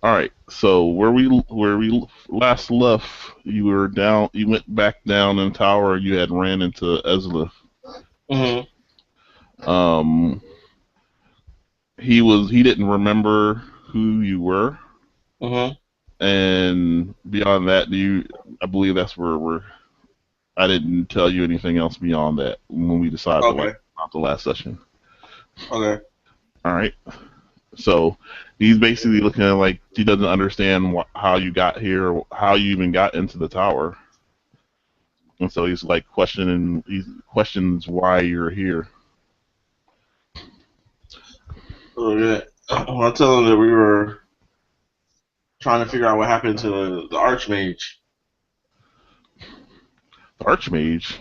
All right. So where we last left, you were down. You went back down in the tower. You had ran into Ezlith. Mm-hmm. Um, he didn't remember who you were, Mm-hmm. and beyond that, I believe that's where we're. I didn't tell you anything else beyond that when we decided to Okay. about the last session. Okay. All right. So he's basically looking at like he doesn't understand how you got here, how you even got into the tower, and so he's like questioning. He questions why you're here. Okay. Well, I tell him that we were trying to figure out what happened to the Arch Mage. The Arch Mage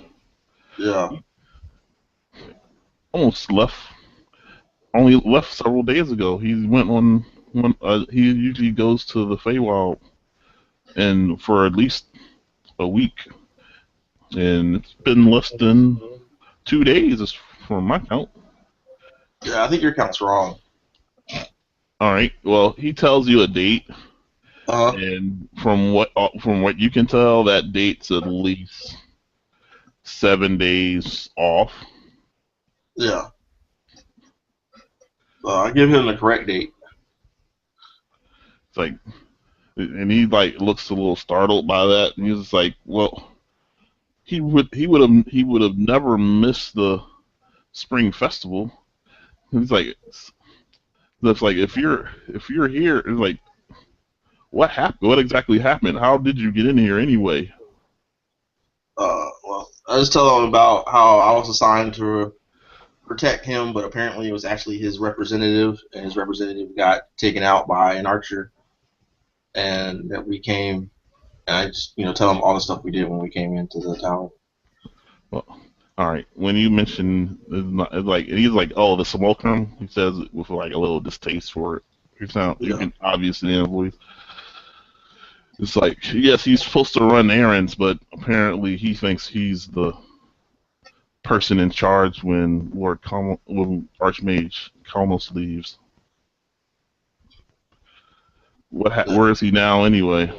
Yeah. almost left. Only left several days ago. He went on one. He usually goes to the Feywild, and for at least a week, and it's been less than 2 days, from my count. Yeah, I think your count's wrong. All right. Well, he tells you a date, Uh-huh. and from what you can tell, that date's at least 7 days off. Yeah. I give him the correct date. It's like, and he like looks a little startled by that, and he's just like, "Well, he would have never missed the spring festival." He's like, "That's like if you're here, it's like, what happened? What exactly happened? How did you get in here anyway?" Well, I just tell him about how I was assigned to protect him, but apparently it was actually his representative, and his representative got taken out by an archer, and that we came. And I just, tell him all the stuff we did when we came into the tower. Well, all right. When you mention it's like he's like, "Oh, the simulacrum," he says it with like a little distaste for it. You Yeah. can obviously in the voice. It's like, yes, he's supposed to run errands, but apparently he thinks he's the person in charge when Archmage Calmos leaves. Where is he now anyway?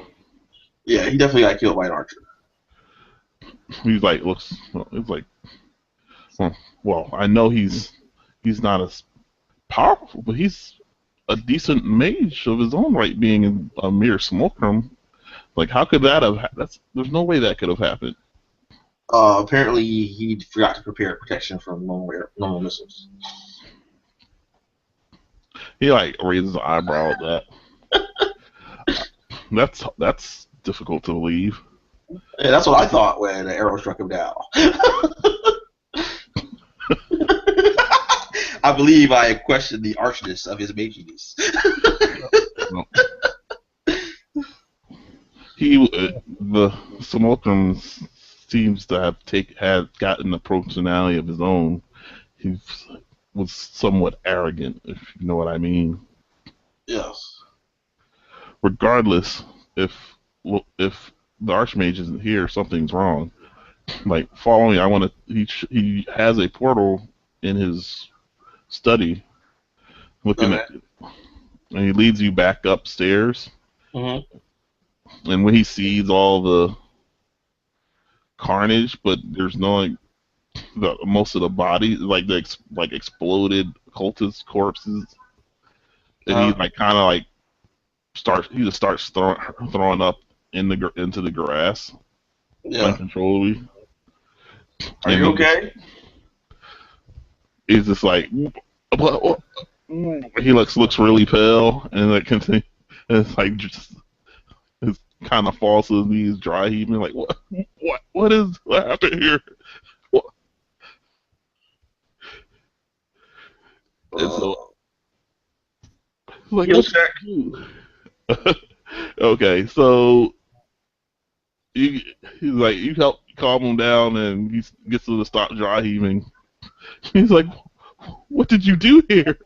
Yeah, he definitely got killed by an archer. He's like looks. It's like, well, I know he's not as powerful, but he's a decent mage of his own right, being a mere simulacrum. Like, how could that have? There's no way that could have happened. Apparently, he forgot to prepare protection from normal missiles. He like raises an eyebrow at that. That's difficult to believe. Yeah, that's what I thought when the arrow struck him down. I believe I questioned the archness of his maginess. No. The simulacrum seems to have had gotten a personality of his own. He was somewhat arrogant, if you know what I mean. Yes. Regardless, if the Archmage isn't here, something's wrong. Like, follow me. I want to. He has a portal in his study, looking Okay. at, and he leads you back upstairs. Mm-hmm. And when he sees all the carnage, but there's no like most of the bodies, like like exploded cultist corpses, and he Uh-huh. like kind of like he just starts throwing up into the grass Yeah. uncontrollably, Are you and okay? he's just like, what? He looks really pale, and like continue, and it's like just it kind of falls to his knees, dry heaving, like what happened here? What? And Uh, so like, he'll what did check. you do? Okay, so you, he's like, you help calm him down, and he gets to stop dry heaving. He's like, what did you do here?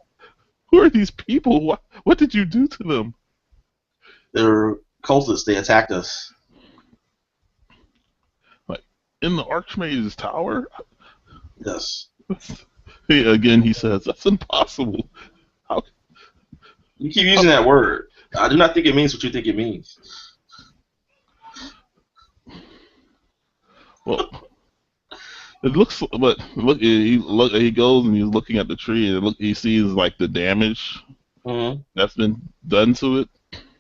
Who are these people? What did you do to them? They're cultists. They attacked us. Like, in the Archmage's tower? Yes. Again, he says, that's impossible. How, You keep how using that word. I do not think it means what you think it means. Well, it looks, but he goes and he's looking at the tree and he sees like the damage Mm-hmm. that's been done to it.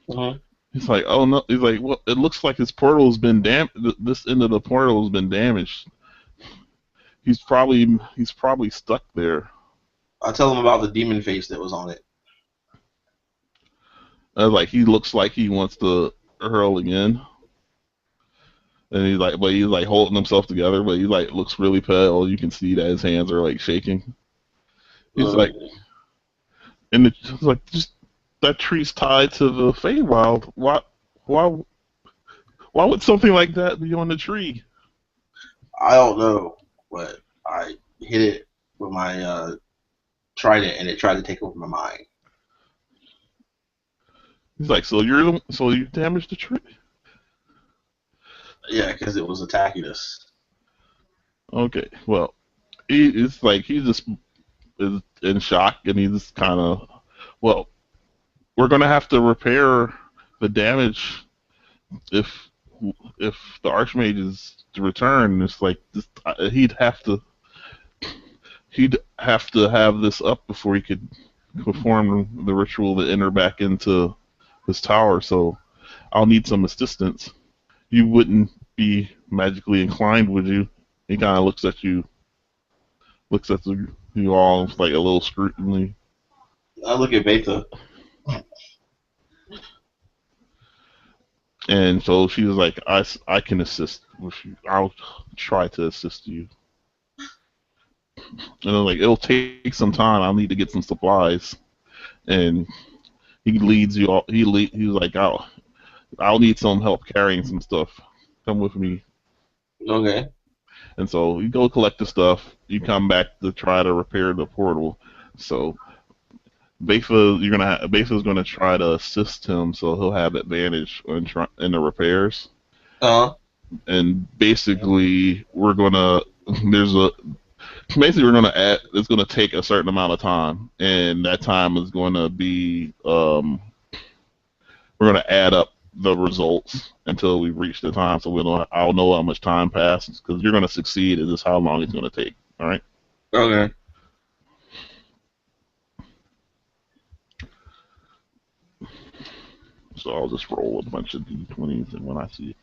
Mm-hmm. He's like, oh no. He's like, well, it looks like his portal's been this end of the portal has been damaged. He's probably stuck there. I'll tell him about the demon face that was on it. Like he looks like he wants to hurl again, and but he's like holding himself together, but he like looks really pale. You can see that his hands are like shaking. He's Uh, like, and it's like just that tree's tied to the Feywild. Why, why would something like that be on the tree? I don't know, but I hit it with my trident, and it tried to take over my mind. He's like, so you damaged the tree? Yeah, because it was attacking us. Okay, well, it's like he just is in shock, and he's just kind of, well, we're gonna have to repair the damage if if the Archmage is to return. It's like this, he'd have to have this up before he could perform the ritual to enter back into his tower. So I'll need some assistance. You wouldn't be magically inclined, would you? He kind of looks at you all with like a little scrutiny. I look at Beta. And so she was like, I can assist with you. I'll try to assist you. And I'm like, it'll take some time. I'll need to get some supplies. And he leads you all. He was like, I'll need some help carrying some stuff. Come with me. Okay. And so you go collect the stuff. You come back to try to repair the portal. So Befa's gonna try to assist him, so he'll have advantage in the repairs. Uh. And basically, there's a basically we're gonna add. It's gonna take a certain amount of time, and that time is going to be we're gonna add up the results until we reach the time. So I'll know how much time passes because you're gonna succeed. Is just how long it's gonna take. All right. Okay. So I'll just roll a bunch of d20s, and when I see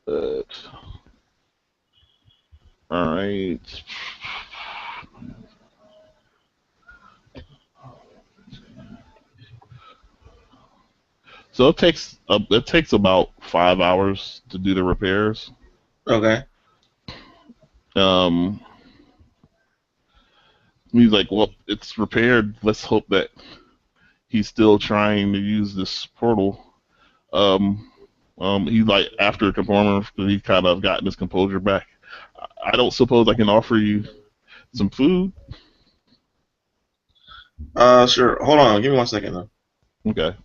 it, all right. So it takes about 5 hours to do the repairs. Okay. Um, he's like, well, it's repaired. Let's hope that he's still trying to use this portal. Um, he's like, after performance, he kind of gotten his composure back. I don't suppose I can offer you some food. Sure. Hold on. Give me 1 second though. Okay.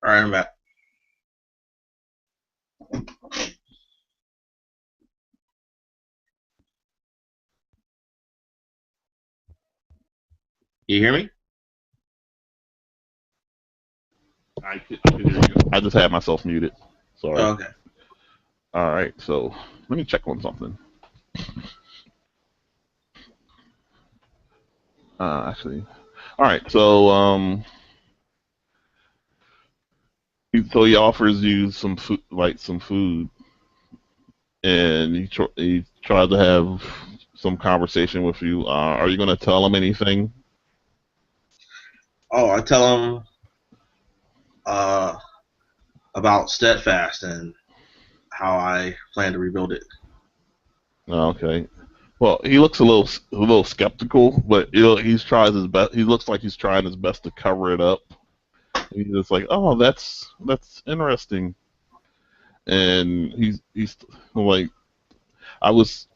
All right, I'm back. You hear me? I can hear you. I just had myself muted. Sorry. Okay. All right. So let me check on something. Actually, all right. So he offers you some food, like some food, and he tried to have some conversation with you. Are you going to tell him anything? Oh, I tell him uh, about Steadfast and how I plan to rebuild it. Okay. Well, he looks a little skeptical, but he's tries his best. He looks like he's trying his best to cover it up. He's just like, oh, that's interesting, and he's like, I was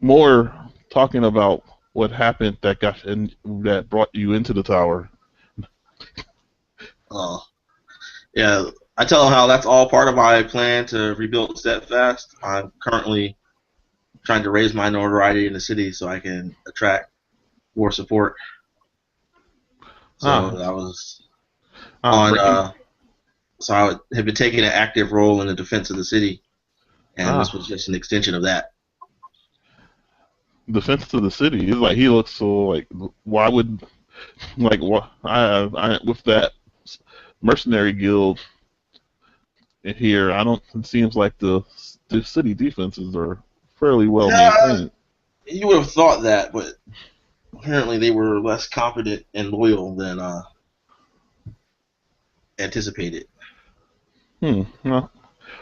more talking about what happened that brought you into the tower. Uh, yeah, I tell him how that's all part of my plan to rebuild Steadfast. I'm currently trying to raise my notoriety in the city so I can attract more support. So Ah, I was on. breaking. So I have been taking an active role in the defense of the city, and this was Ah, just an extension of that. defense to the city. He's like he looks so like. Why would like what I with that mercenary guild here? I don't. It seems like the city defenses are fairly well Yeah, maintained. you would have thought that, but apparently they were less competent and loyal than anticipated.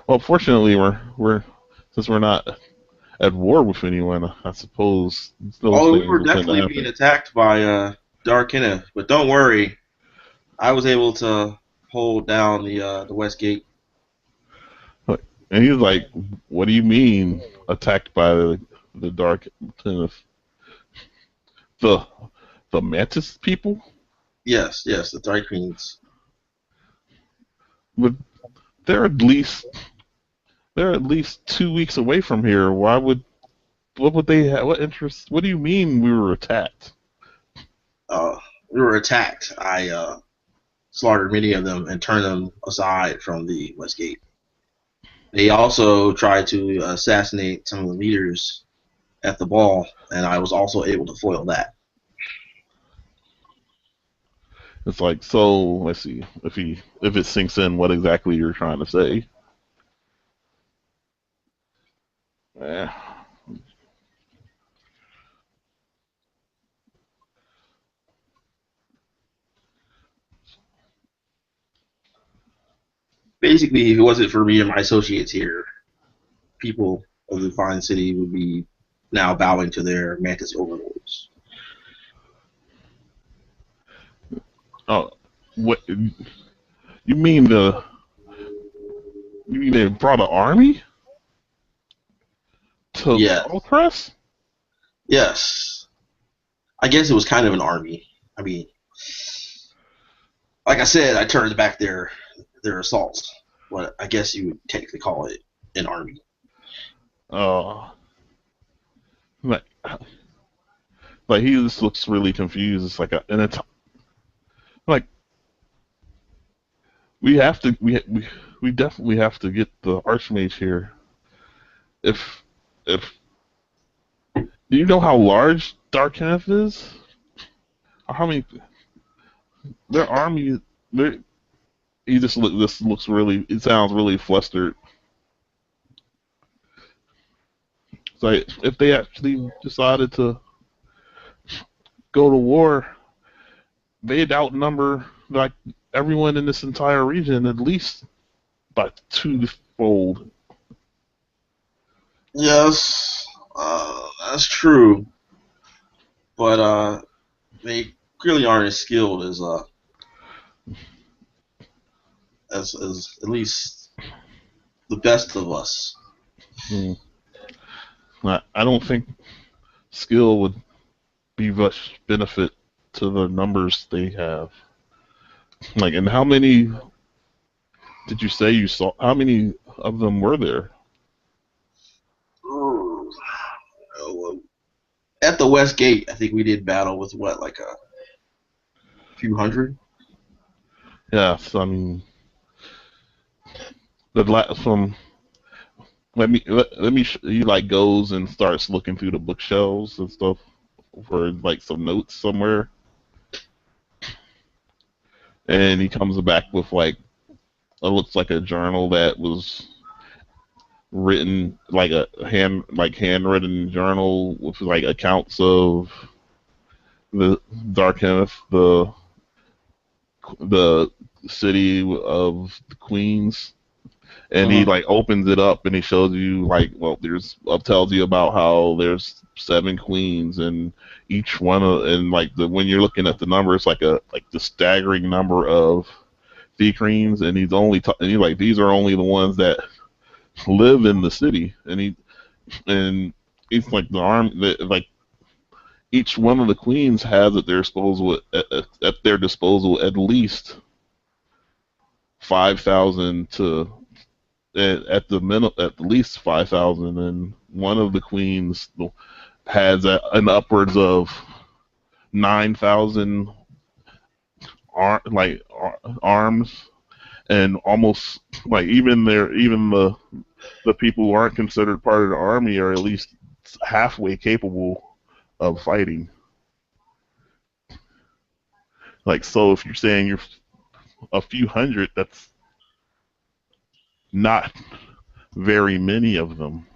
Well, fortunately, we're since we're not at war with anyone. I suppose those Oh, we things were will tend to definitely being happen. attacked by Dark Kenneth, but don't worry, I was able to hold down the West Gate. And he's like, "What do you mean attacked by the dark kind of the the mantis people? Yes, yes, the Dark Queens. But they're at least they're at least 2 weeks away from here. Why would what would they have? What interest? What do you mean we were attacked? We were attacked. I slaughtered many of them and turned them aside from the West Gate. They also tried to assassinate some of the leaders at the ball, and I was also able to foil that. It's like so. Let's see if it sinks in what exactly you're trying to say. Eh, Basically, if it wasn't for me and my associates here, people of the fine city would be now bowing to their mantis overlords. oh, what you mean you mean they brought an army to Yeah, Fallcrest? yes. I guess it was kind of an army. I mean, like I said, I turned back their assaults. What I guess you would technically call it an army. Uh, like like he just looks really confused. It's like and it's like we definitely have to get the Archmage here. If if do you know how large Dark Kenneth is? Or how many their army? Their, he just look. This looks really. It sounds really flustered. It's like if they actually decided to go to war, they'd outnumber like everyone in this entire region at least by twofold. Yes, that's true, but they clearly aren't as skilled as at least the best of us. Hmm. I don't think skill would be much benefit to the numbers they have. Like, and how many did you say you saw? How many of them were there? At the West Gate, I think we did battle with what, like a few hundred. Yes, I mean, from let me he like goes and starts looking through the bookshelves and stuff for like some notes somewhere. and he comes back with like it looks like a journal that was written like a handwritten journal with like accounts of the Dark Khanoth, the city of the queens, and he like opens it up and he shows you like tells you about how there's 7 queens and each one of and like when you're looking at the number it's like the staggering number of sea queens, and he's like these are only the ones that live in the city, and he's like like each one of the queens has at their disposal at least 5,000 to at least 5,000, and one of the queens has an upwards of 9,000 arms, and almost like even the people who aren't considered part of the army are at least halfway capable of fighting. Like, so if you're saying you're a few hundred, that's not very many of them.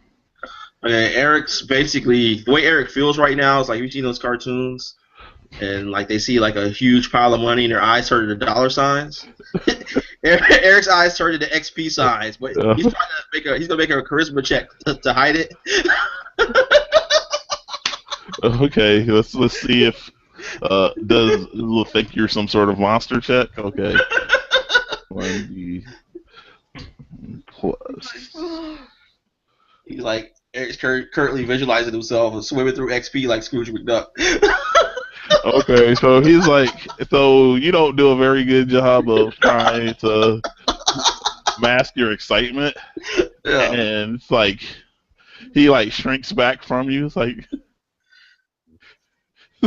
Okay, Eric's basically the way Eric feels right now is like you've seen those cartoons, and like they see like a huge pile of money and their eyes turn to dollar signs. Eric's eyes turn into XP signs, but he's gonna make a charisma check to hide it. Okay, let's see if will think you're some sort of monster check. Okay, 1d plus. He's like Eric's currently visualizing himself swimming through XP like Scrooge McDuck. Okay, so he's like, so you don't do a very good job of trying to mask your excitement, Yeah. and it's like he like shrinks back from you. It's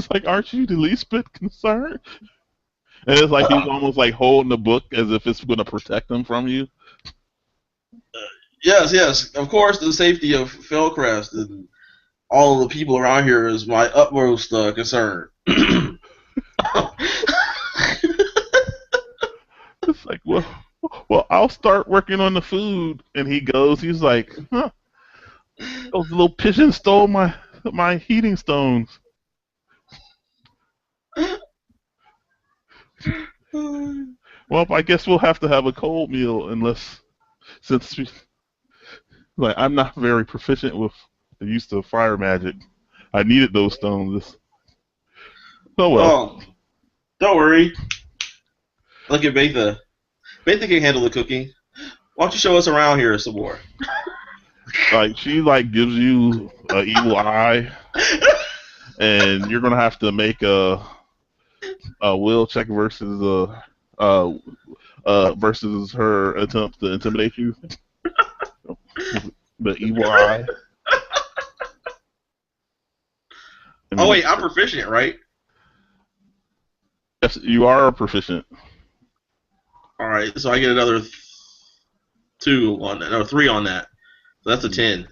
like, aren't you the least bit concerned? And it's like he's almost like holding the book as if it's going to protect him from you. Yes. Of course, the safety of Fallcrest and all the people around here is my utmost concern. It's like, well, I'll start working on the food. And he goes, he's like, huh, those little pigeons stole my heating stones. Well, I guess we'll have to have a cold meal like I'm not very proficient with the use of fire magic. I needed those stones. Oh well. Oh, don't worry. Look at Betha. Betha can handle the cooking. Why don't you show us around here some more? Like she like gives you an evil eye, and you're gonna have to make a will check versus versus her attempt to intimidate you. The evil eye. Oh wait, I'm proficient, right? Yes, you are proficient. All right, so I get another 2 on that, or 3 on that. So that's a 10.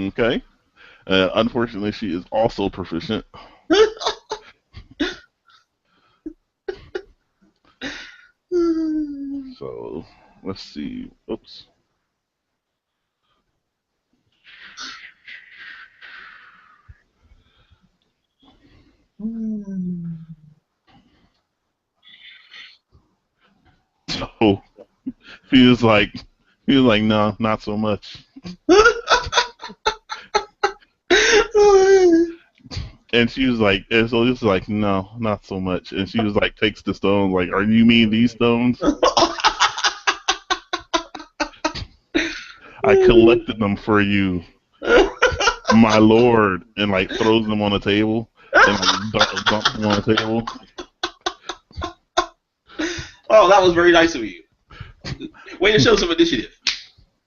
Okay. Unfortunately, she is also proficient. So let's see. Oops. So he was like, no, not so much. And she was like, and so this is like, no, not so much. And she was like, takes the stones, like, are you mean these stones? I collected them for you, my lord, and like throws them on the table and like dumps them on the table. Oh, that was very nice of you. Way to show some initiative.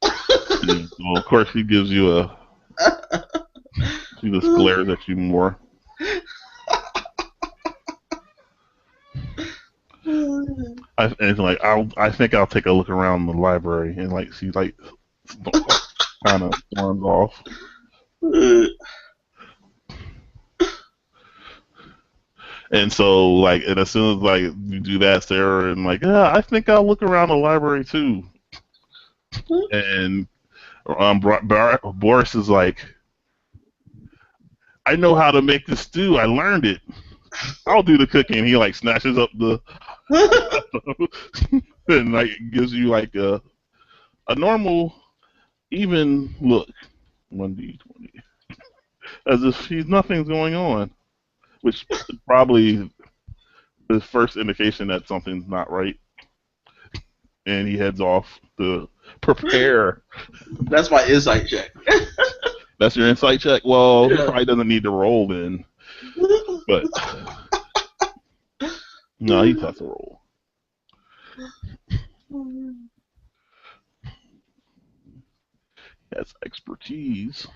Well, of course, she gives you she just glares at you more. And like, I think I'll take a look around the library, and like she like kind of storms off. And so, like, and as soon as like you do that, Sarah, and like, yeah, I think I'll look around the library too. And Boris is like, I know how to make the stew. I learned it. I'll do the cooking. He like snatches up the and like gives you like a normal even look. 1d20, as if nothing's going on, which is probably the first indication that something's not right. And he heads off to prepare. That's my insight check. That's your insight check? Well, he Yeah. probably doesn't need to roll then. But no, he has to roll. That's expertise.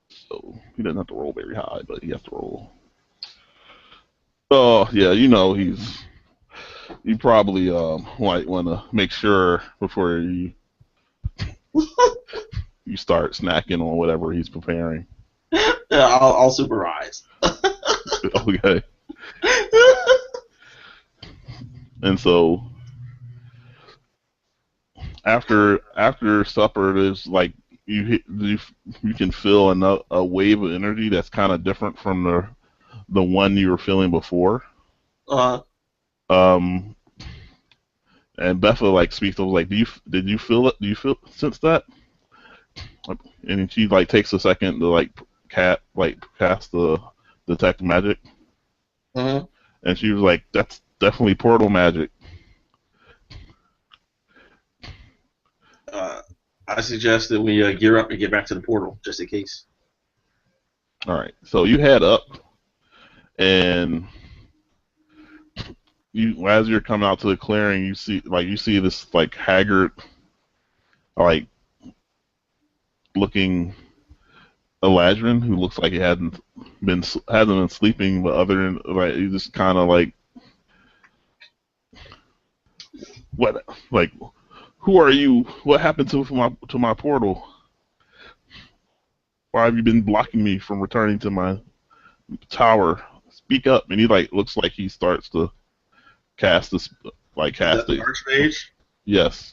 So he doesn't have to roll very high, but he has to roll. Oh yeah, you probably might want to make sure before you start snacking on whatever he's preparing. Yeah, I'll supervise. Okay. And so after supper, there's like you can feel a wave of energy that's kind of different from the one you were feeling before. Um, and Betha like speaks to like, did you feel it? Do you sense that? And she like takes a second to like cast the detect magic. Uh-huh. And she was like, that's definitely portal magic. I suggest that we gear up and get back to the portal, just in case. All right, so you head up, and as you're coming out to the clearing, you see this like haggard, like looking Eladrin who looks like he hasn't been sleeping, but other than like he just kind of like, what, like, who are you? What happened to my portal? Why have you been blocking me from returning to my tower? Speak up. And he like looks like he starts to cast this, like Is that cast the it. Arch Mage? Yes.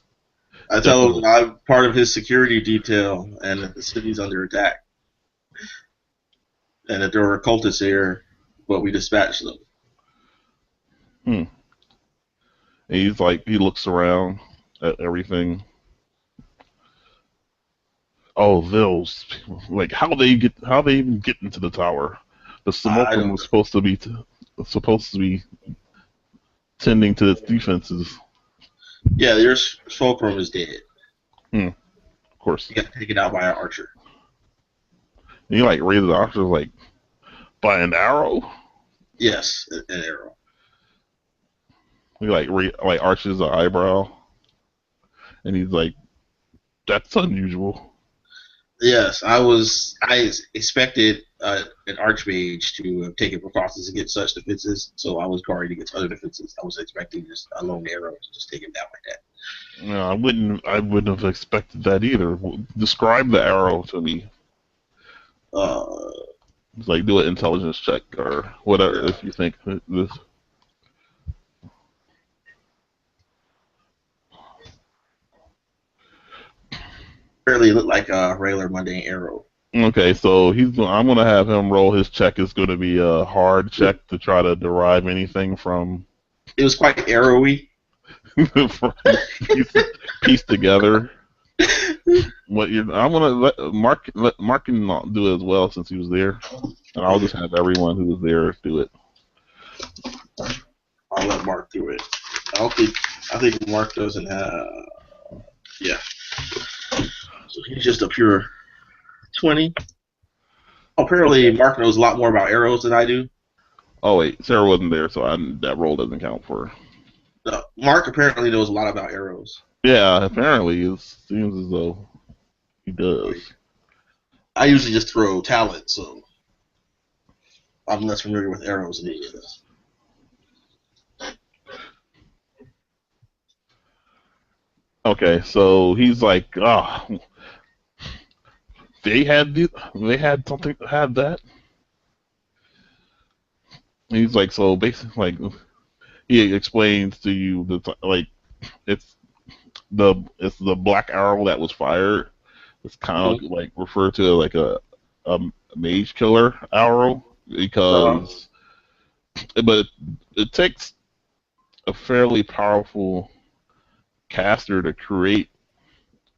I tell him I'm part of his security detail and that the city's under attack. And that there are cultists here, but we dispatched them. And he's like, he looks around at everything. Oh, those people, like how they even get into the tower? The Simulacrum was supposed to be tending to its defenses. Yeah, your Fulcrum is dead. Of course. He got taken out by an archer. And he like raises the archer like by an arrow. Yes, an arrow. He like arches an eyebrow, and he's like, "That's unusual." Yes, I expected an Archmage to have taken precautions against such defenses, so I was guarding against other defenses. I was expecting just a lone arrow to just take him down like that. No, I wouldn't have expected that either. Describe the arrow to me. It's like, do an intelligence check or whatever if you think this. Apparently, it looked like a regular mundane arrow. Okay, so I'm gonna have him roll his check. It's gonna be a hard check to try to derive anything from. It was quite arrowy. piece together. I'm gonna let Mark can do it as well since he was there, and I'll just have everyone who was there do it. I'll let Mark do it. I think Mark doesn't have. Yeah. So he's just a pure 20. Apparently, Mark knows a lot more about arrows than I do. Oh wait, Sarah wasn't there, so that roll doesn't count for her. No, Mark apparently knows a lot about arrows. Yeah, apparently it seems as though he does. I usually just throw talent, so I'm less familiar with arrows than he is. Okay, so he's like, they had something had that. And he's like, so basically, like he explains to you that like it's it's the black arrow that was fired. It's kind of like referred to like a mage killer arrow because, but it takes a fairly powerful caster to create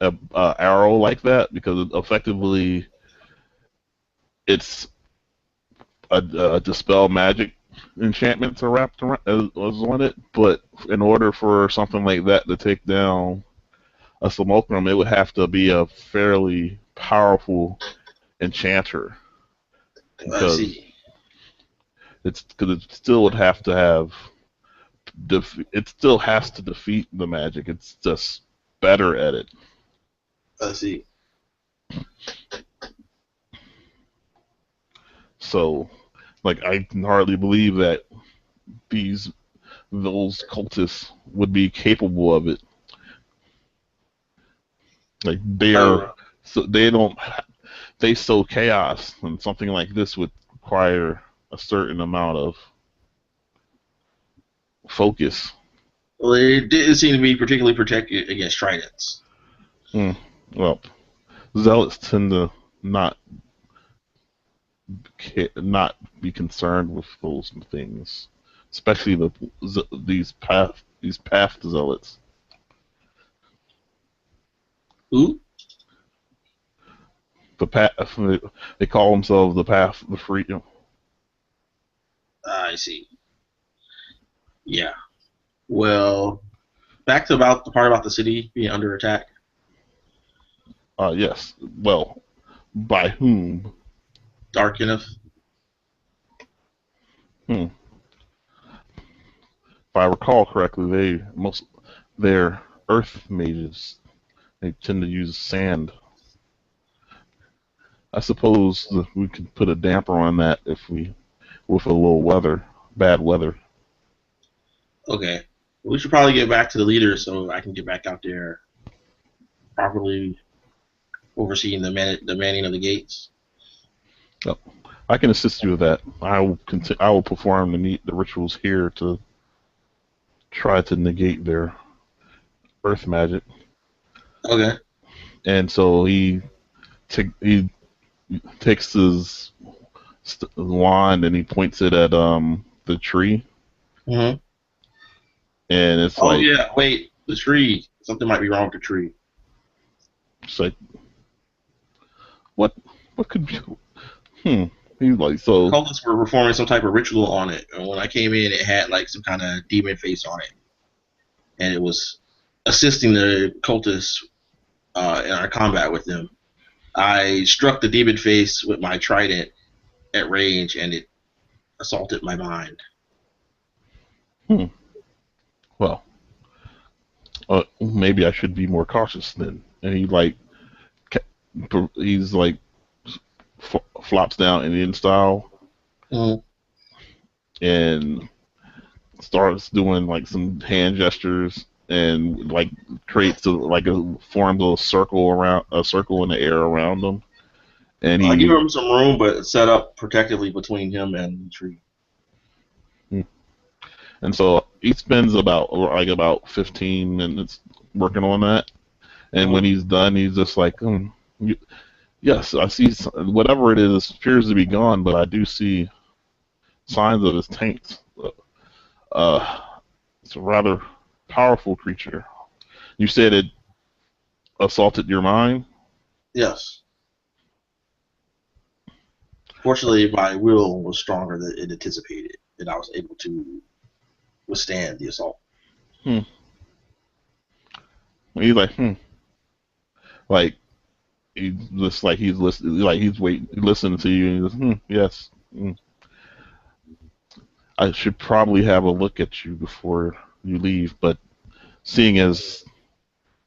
a arrow like that because effectively it's a dispel magic enchantments are wrapped around is on it. But in order for something like that to take down a simulacrum, it would have to be a fairly powerful enchanter because it still would have to have it still has to defeat the magic. It's just better at it. I see. So, like, I can hardly believe that those cultists would be capable of it. Like, they sow chaos, and something like this would require a certain amount of focus. Well, it didn't seem to be particularly protected against tridents. Well, zealots tend to not be concerned with those things, especially these path zealots. Who? The path, they call themselves the path of freedom. I see. Yeah. Well, back to about the part about the city being under attack. Yes. Well, by whom? Dark enough. If I recall correctly, they're earth mages. They tend to use sand. I suppose that we could put a damper on that with a little bad weather. Okay. We should probably get back to the leader so I can get back out there properly overseeing the manning of the gates. Oh, I can assist you with that. I will perform the rituals here to try to negate their earth magic. Okay. And so he takes his wand and he points it at the tree. Mm-hmm. And it's like, yeah, wait, the tree. Something might be wrong with the tree. It's like, what could be? He's like, so. Cultists were performing some type of ritual on it, and when I came in, it had like some kind of demon face on it, and it was assisting the cultists in our combat with them. I struck the demon face with my trident at range, and it assaulted my mind. Well, maybe I should be more cautious then. And he's like flops down Indian style, and starts doing like some hand gestures and like creates forms a circle in the air around them. And I give him some room, but set up protectively between him and the tree. And so he spends about 15 minutes working on that. And when he's done, he's just like, yes, I see whatever it is appears to be gone, but I do see signs of his taints. It's a rather powerful creature. You said it assaulted your mind? Yes. Fortunately, my will was stronger than it anticipated, and I was able to withstand the assault. He's like, like he's just like he's listening, like he's listening to you, and he goes, yes. I should probably have a look at you before you leave, but seeing as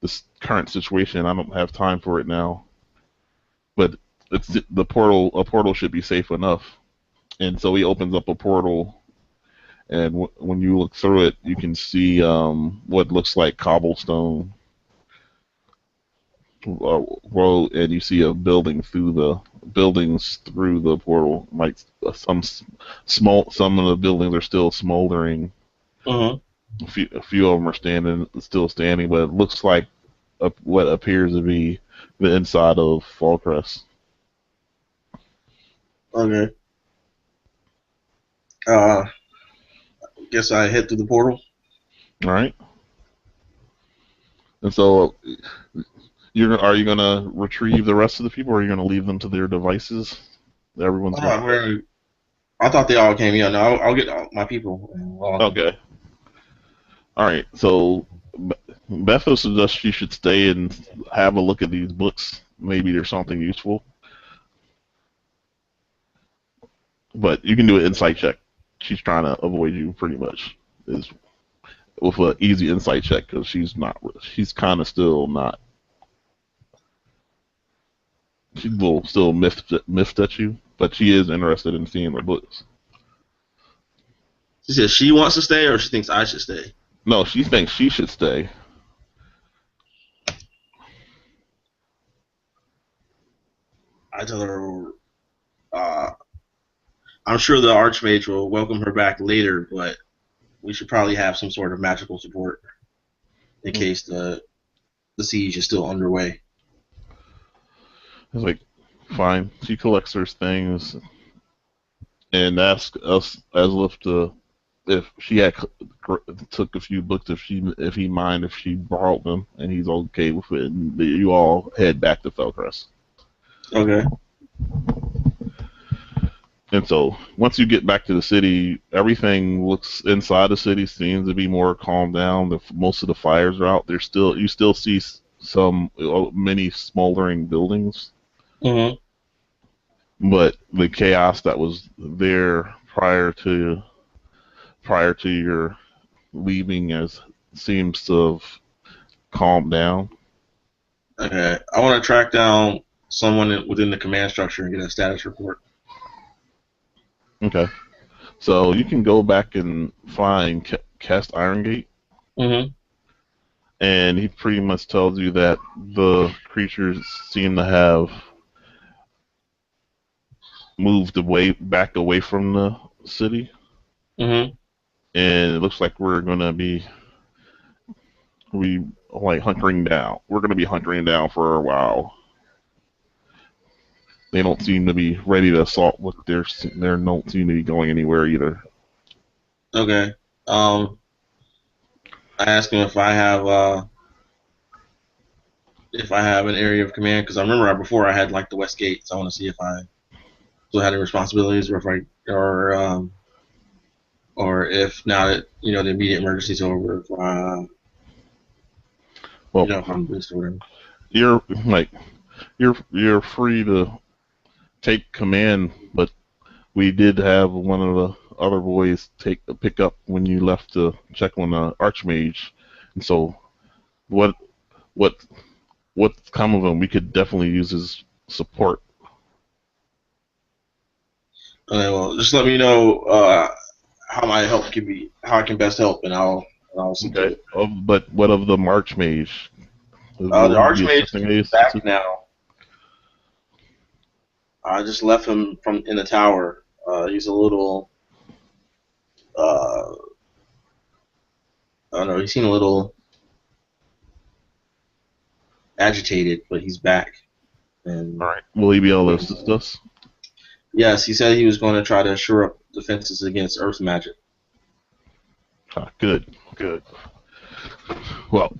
this current situation, I don't have time for it now. But it's a portal should be safe enough. And so he opens up a portal, and when you look through it, you can see what looks like cobblestone. road, and you see a building through the buildings through the portal. Like some of the buildings are still smoldering. Mm-hmm. A few of them are still standing, but it looks like what appears to be the inside of Fallcrest. Okay. Uh, guess I head through the portal. All right. And so, are you gonna retrieve the rest of the people, or are you gonna leave them to their devices? Everyone's gone. I thought they all came. Yeah, no, I'll get my people. Okay. All right. So, Bethel suggests you should stay and have a look at these books. Maybe there's something useful. But you can do an insight check. She's trying to avoid you pretty much. Is with an easy insight check because she's not. She's kind of still not. She's a little still miffed at you, but she is interested in seeing the books. She says she wants to stay, or she thinks I should stay. No, she thinks she should stay. I tell her, I'm sure the Archmage will welcome her back later, but we should probably have some sort of magical support in case the siege is still underway. It's like, fine. She collects her things and asks us Aslif to if she had took a few books, if he mind if she borrowed them, and he's okay with it. And you all head back to Fallcrest. Okay. And so once you get back to the city, everything looks inside the city seems to be more calmed down. Most of the fires are out. You still see many smoldering buildings. Mm-hmm. But the chaos that was there prior to your leaving seems to have calmed down. Okay. I want to track down someone within the command structure and get a status report. Okay. So you can go back and find Cast Irongate. Mm-hmm. And he pretty much tells you that the creatures seem to have moved back away from the city. Mm-hmm. And it looks like we're gonna be hunkering down. We're gonna be hunkering down for a while. They don't seem to be ready to assault. They don't seem to be going anywhere either. Okay. I asked him if I have an area of command, because I remember before I had like the West Gate, so I want to see if I still had any responsibilities, or if now that the immediate emergency's over, if if I'm blessed or whatever. You're free to take command, but we did have one of the other boys pick up when you left to check on the Arch Mage, and so what's come of him? We could definitely use his support. Okay, well, just let me know how I can best help, and I'll see to it. But what of the Arch Mage? The Arch Mage is back now. I just left him in the tower. He's a little, I don't know. He seemed a little agitated, but he's back. And all right, will he be able to assist us? Yes, he said he was going to try to shore up defenses against Earth magic. Good. Well,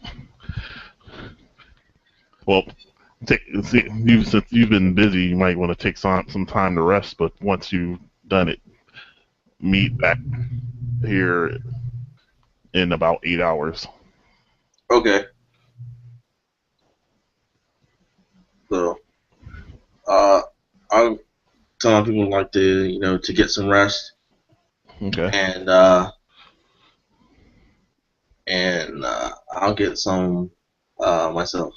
since you've been busy, you might want to take some time to rest. But once you've done it, meet back here in about 8 hours. Okay. So, I'm telling people like to get some rest. Okay. And I'll get some myself.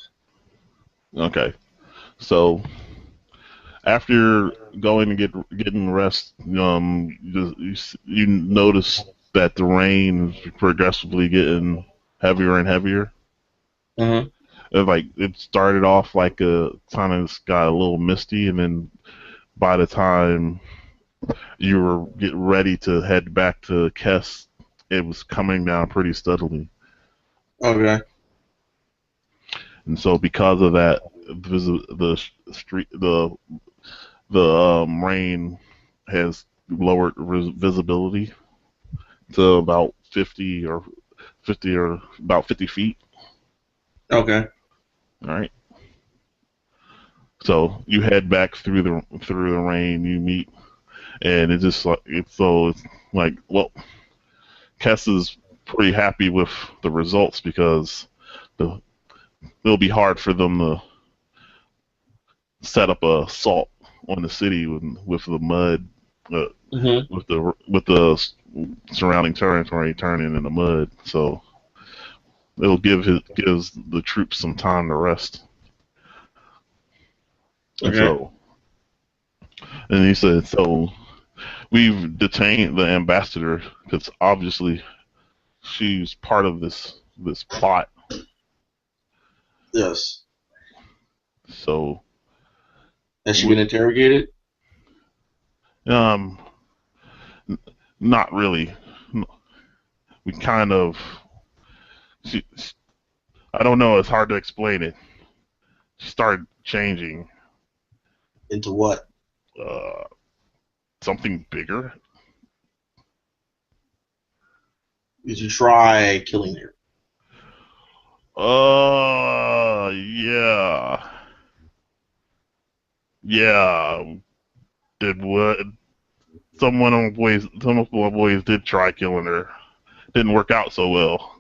Okay. So after going and getting rest, you notice that the rain is progressively getting heavier and heavier. Mm-hmm. It started off like a kind of got a little misty, and then by the time you were getting ready to head back to Kess, it was coming down pretty steadily. Okay. And so because of that, the street the rain has lowered visibility to about 50 or about 50 feet. Okay. All right. So you head back through the rain. You meet, and it's like well, Kess is pretty happy with the results because it'll be hard for them to set up a assault on the city with the mud, with the surrounding territory turning into mud. So it'll gives the troops some time to rest. And Okay. and he said, so we've detained the ambassador because obviously she's part of this plot. Yes. So Has she been interrogated? um, not really. We kind of she, I don't know. It's hard to explain it. She started changing. Into what? Uh, Something bigger. Did you try killing her? Yeah. Yeah. Did what? Some of my boys did try killing her. Didn't work out so well.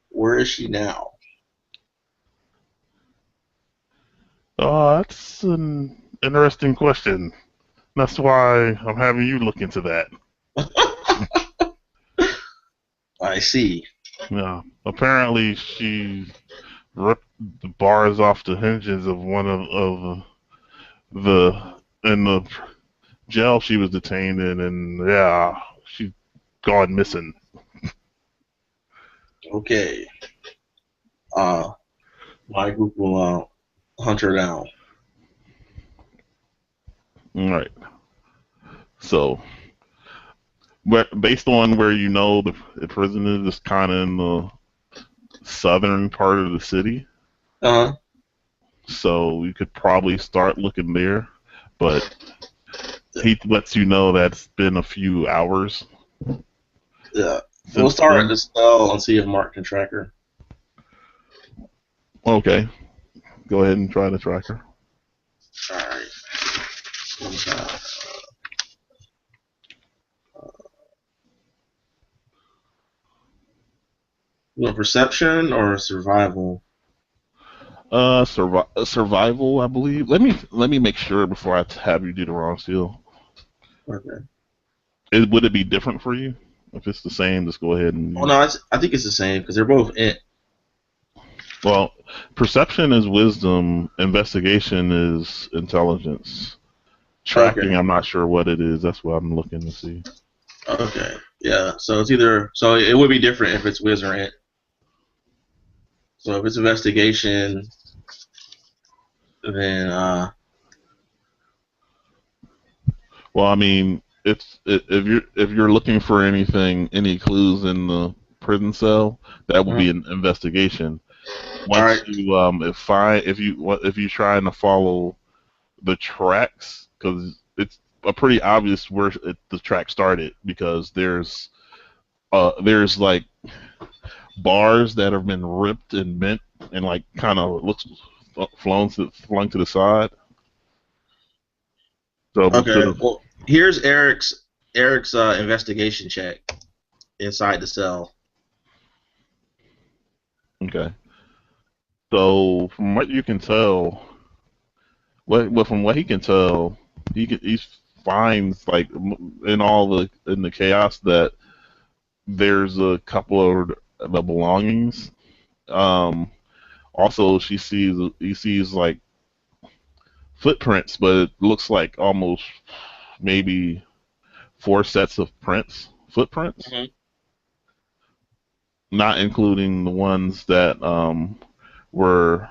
Where is she now? That's an interesting question. That's why I'm having you look into that. I see. Yeah. Apparently, she ripped the bars off the hinges of one of the in the jail she was detained in, and yeah, she's gone missing. Okay. Uh, my group will hunt her down. All right. So, based on where you know the prison is, it's kind of in the southern part of the city. Uh-huh. So we could probably start looking there, but he lets you know that it's been a few hours Yeah. We'll since start at then. the cell and see if Mark can track her. Okay, go ahead and try to track her. Alright. Perception or survival? Survival, I believe. Let me make sure before I have you do the wrong seal. Okay. Would it be different for you? If it's the same, just go ahead and Oh use. no, I think it's the same because they're both int. Well, perception is wisdom. Investigation is intelligence. Okay. Tracking, I'm not sure what it is. That's what I'm looking to see. Okay. Yeah. So it's either it would be different if it's Wiz or int. So if it's investigation, then Well, I mean, if you're looking for any clues in the prison cell, that would be an investigation. all Once right. you if you trying to follow the tracks, because it's a pretty obvious where the track started, because there's like bars that have been ripped and bent and like kind of looks flung to the side. So Okay. to the Well, here's Eric's investigation check inside the cell. okay. So from what you can tell, from what he can tell, he finds like in the chaos that there's a couple of the belongings. Um, Also, he sees like footprints, but it looks like almost maybe four sets of footprints. Mm-hmm. not including the ones that were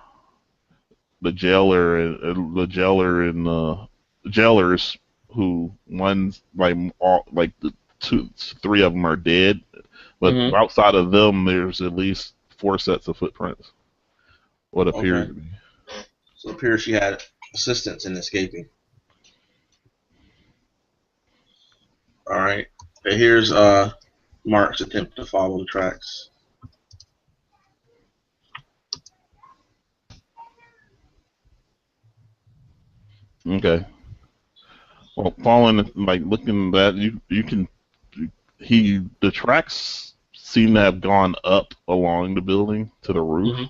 the jailer and the jailers who one's like all like the three of them are dead, but Mm-hmm. outside of them, there's at least 4 sets of footprints. What appears Okay. to be. So it appears she had assistance in escaping. All right. And here's Mark's attempt to follow the tracks. Okay. Well, following like looking at that, you can the tracks seem to have gone up along the building to the roof, Mm-hmm.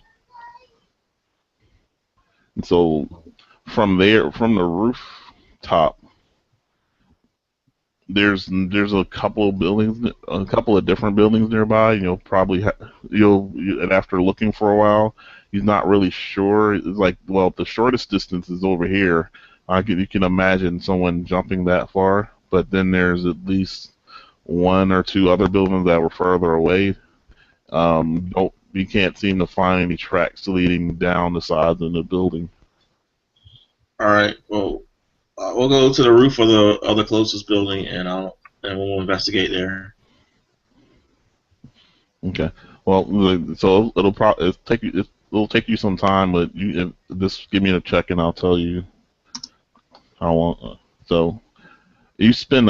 and so from there, from the rooftop, there's a couple of buildings, a couple of different buildings nearby. Probably and after looking for a while, he's not really sure. It's like, well, the shortest distance is over here. You can imagine someone jumping that far, but then there's at least one or two other buildings that were further away. Don't You can't seem to find any tracks leading down the sides of the building. All right. Well, we'll go to the roof of the closest building, and we'll investigate there. Okay. Well, so it'll take you some time, but just give me a check and I'll tell you how long. So you spend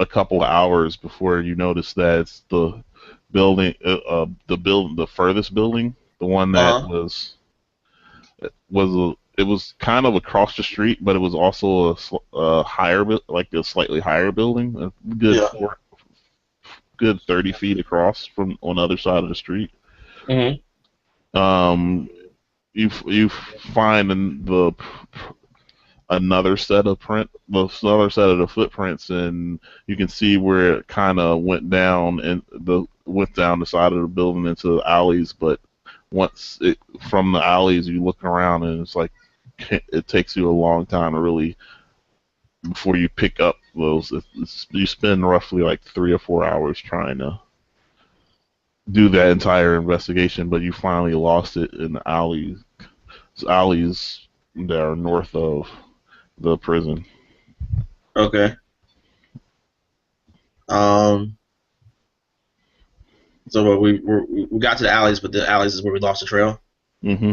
a couple of hours before you notice that it's the building, the furthest building, the one that Uh-huh. it was kind of across the street, but it was also a higher, like a slightly higher building, a Yeah. good 30 feet across from on the other side of the street. Mm-hmm. Um, you find another set of another set of the footprints, and you can see where it kind of went down the side of the building into the alleys. But from the alleys, you look around, and it's like it takes you a long time to really before you pick up those. You spend roughly like 3 or 4 hours trying to do that entire investigation, but you finally lost it in the alleys that are north of the prison. Okay. Um. So we got to the alleys, but the alleys is where we lost the trail. Mm-hmm.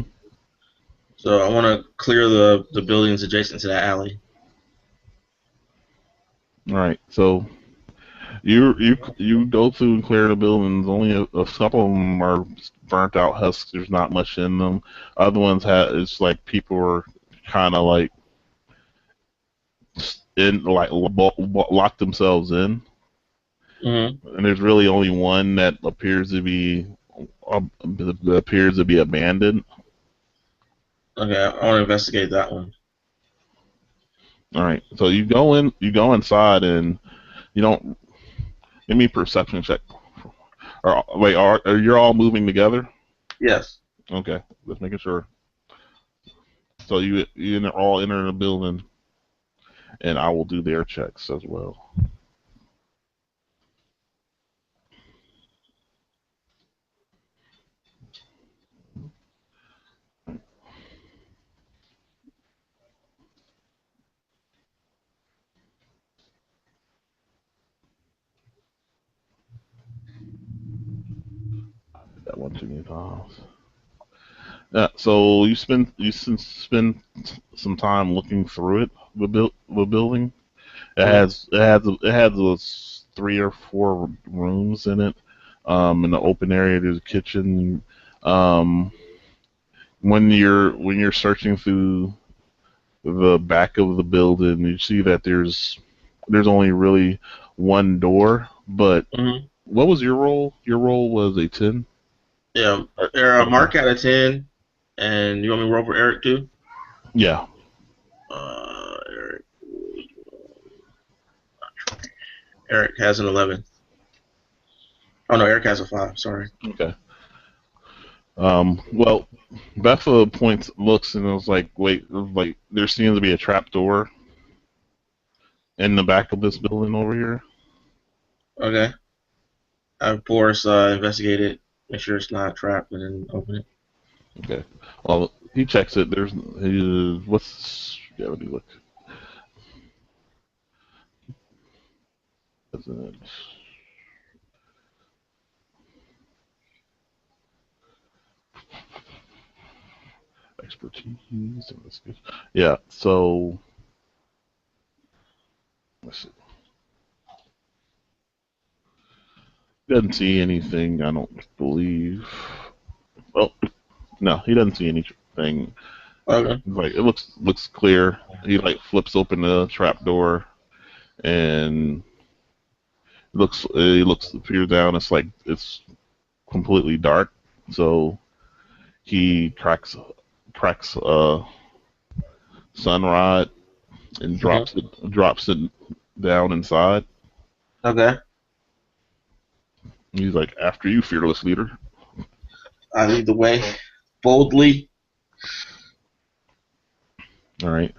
So I want to clear the buildings adjacent to that alley. All right. So you go through and clear the buildings. Only a couple of them are burnt out husks. There's not much in them. Other ones it's like people are kind of like locked themselves in. Mm-hmm. And there's really only one that uh, appears to be abandoned. Okay, I want to investigate that one. All right. So you go inside, and you don't give me a perception check. Wait, are you all moving together? Yes. Okay, just making sure. So you all enter the building, and I will do their checks as well. That one too many times. Yeah. So spend some time looking through the building. Mm-hmm. It has those 3 or 4 rooms in it. In the open area, there's a kitchen. Um, when you're searching through the back of the building, you see that there's only really one door. But Mm-hmm. what was your role? Your role was a 10. Yeah. Okay. Mark out of 10, and you want me to roll for Eric too? Yeah. Eric. Eric has an 11. Oh no, Eric has a 5. Sorry. Okay. Well, looks and was like, wait, like there seems to be a trap door in the back of this building over here. Okay. Of course, investigate it, make sure it's not trapped, and then open it. Okay. Well, he checks it. What's yeah? What do you look? Doesn't expertise and that's good. Yeah. So let's see. Doesn't see anything. I don't believe. Well, no, he doesn't see anything. Okay. Like it looks clear. He like flips open the trap door and he looks peer down. It's like it's completely dark. So he cracks a sun rod and Hmm. drops it down inside. Okay. He's like, "After you, fearless leader." I lead the way boldly. All right.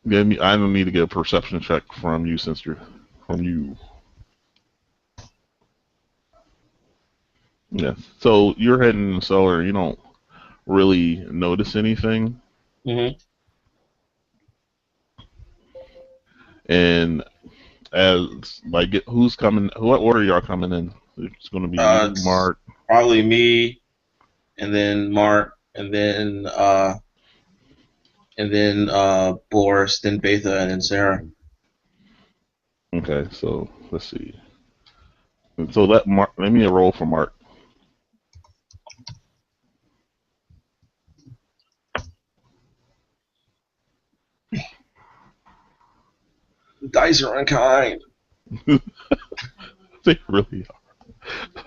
I don't need to get a perception check from you since you're from you. Yes. So you're heading in the cellar. You don't really notice anything, Hmm. and as like who's coming? What order y'all coming in? It's going to be you, It's Mark. probably me, and then Mark, and then Boris, then Betha, and then Sarah. Okay. So let's see. So let me roll for Mark. The dice are unkind. They really are.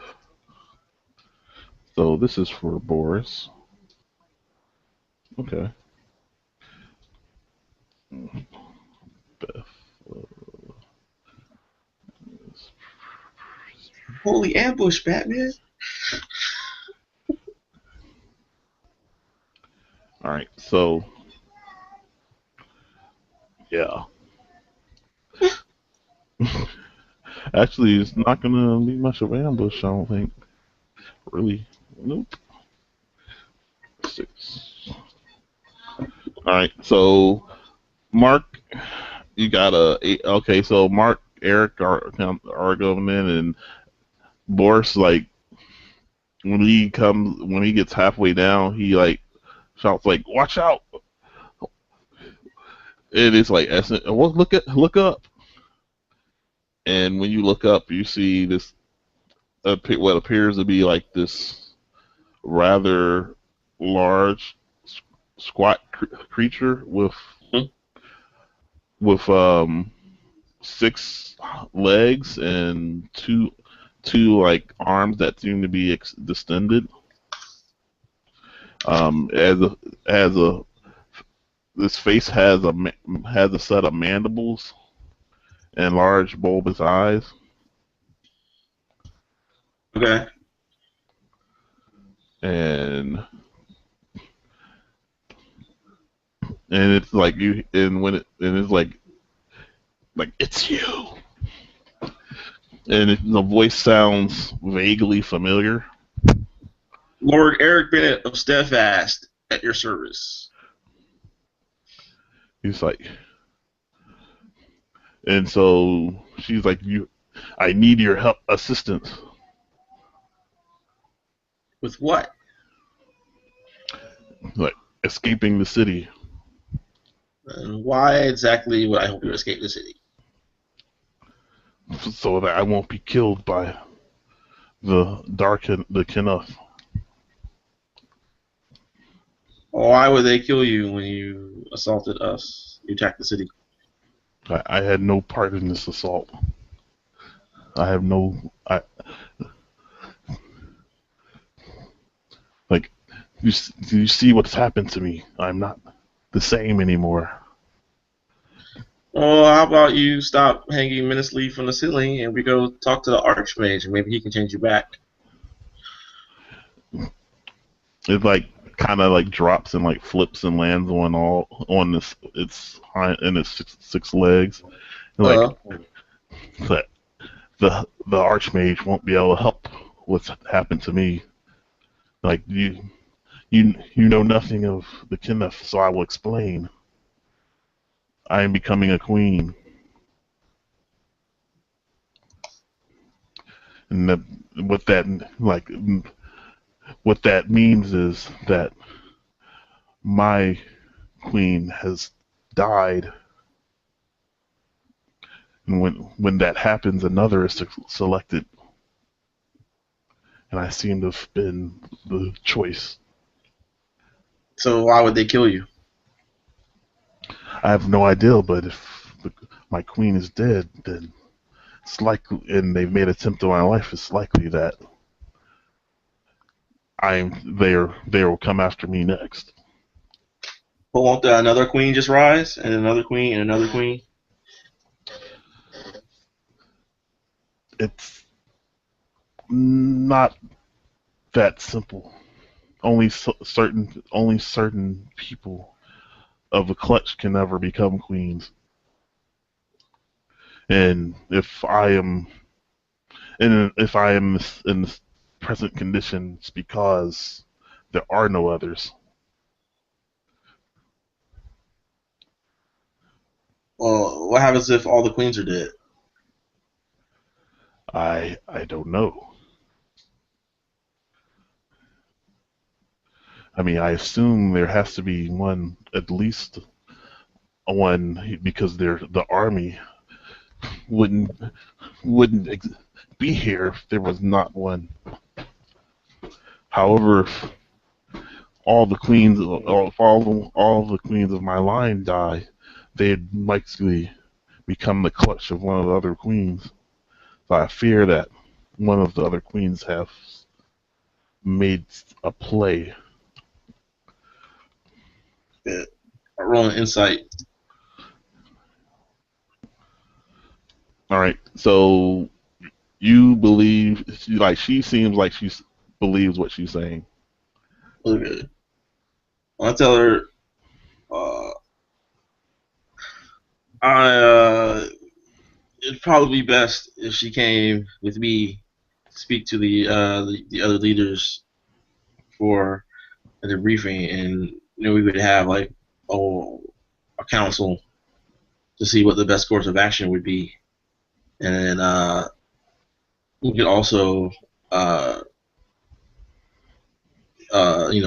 So this is for Boris. Okay. Beth. Holy ambush, Batman! All right. So yeah. Actually, it's not gonna be much of an ambush. I don't think. Really. Nope. 6. All right. So Mark, you got a 8. Okay. So Mark, Eric are going in, and Boris like when he gets halfway down, he like shouts like, "Watch out!" And it's like, well, look up. And when you look up, you see this what appears to be like this rather large squat creature with 6 legs and two like arms that seem to be distended. As a this face has a set of mandibles and large bulbous eyes, Okay. and it's like you and when it and it's like it's you, and the voice sounds vaguely familiar. Lord Eric Bennett of Steadfast at your service. He's like, and so she's like, I need your help, assistance. With what? Like escaping the city And why exactly would I help you escape the city? so that I won't be killed by the Khanoth. Why would they kill you when you assaulted us? You attacked the city. I had no part in this assault. I have no. I like. Do you see what's happened to me? I'm not the same anymore. Well, how about you stop hanging menacingly from the ceiling and we go talk to the Arch Mage and maybe he can change you back? It like kind of like drops and like flips and lands on this its hind and its six legs. And like Uh, the Archmage won't be able to help what's happened to me. Like you know nothing of the Khanoth, so I will explain. I am becoming a queen, and what that like what that means is that my queen has died, and when that happens, another is selected, and I seem to have been the choice. So why would they kill you? I have no idea, but if my queen is dead, then it's likely, and they've made an attempt on my life, it's likely that they will come after me next. But won't another queen just rise, and another queen, and another queen? It's not that simple. Only certain people of a clutch can ever become queens. And if I am in this present condition, it's because there are no others. Well, what happens if all the queens are dead? I don't know. I mean, I assume there has to be one, at least one, because the army wouldn't wouldn't be here if there was not one. However, if all the queens of my line die, they'd likely become the clutch of one of the other queens. So I fear that one of the other queens have made a play. Yeah. Roll an insight. All right, so you believe, like, she seems like she believes what she's saying. Okay. I tell her, uh, it'd probably be best if she came with me to speak to the other leaders for the briefing, and we would have like a council to see what the best course of action would be, and then we could also uh,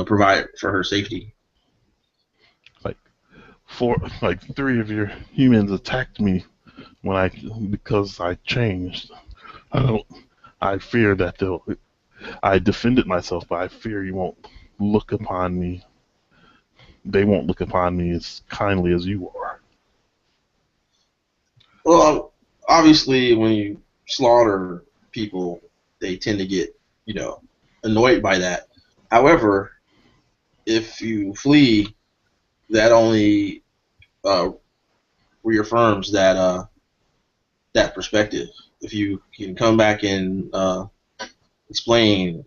provide for her safety. Like three of your humans attacked me because I changed. I don't. I fear that they'll. I defended myself, but I fear you won't look upon me. They won't look upon me as kindly as you are. Well, obviously, when you slaughter people, they tend to get annoyed by that. However, if you flee, that only uh, reaffirms that perspective. If you can come back and explain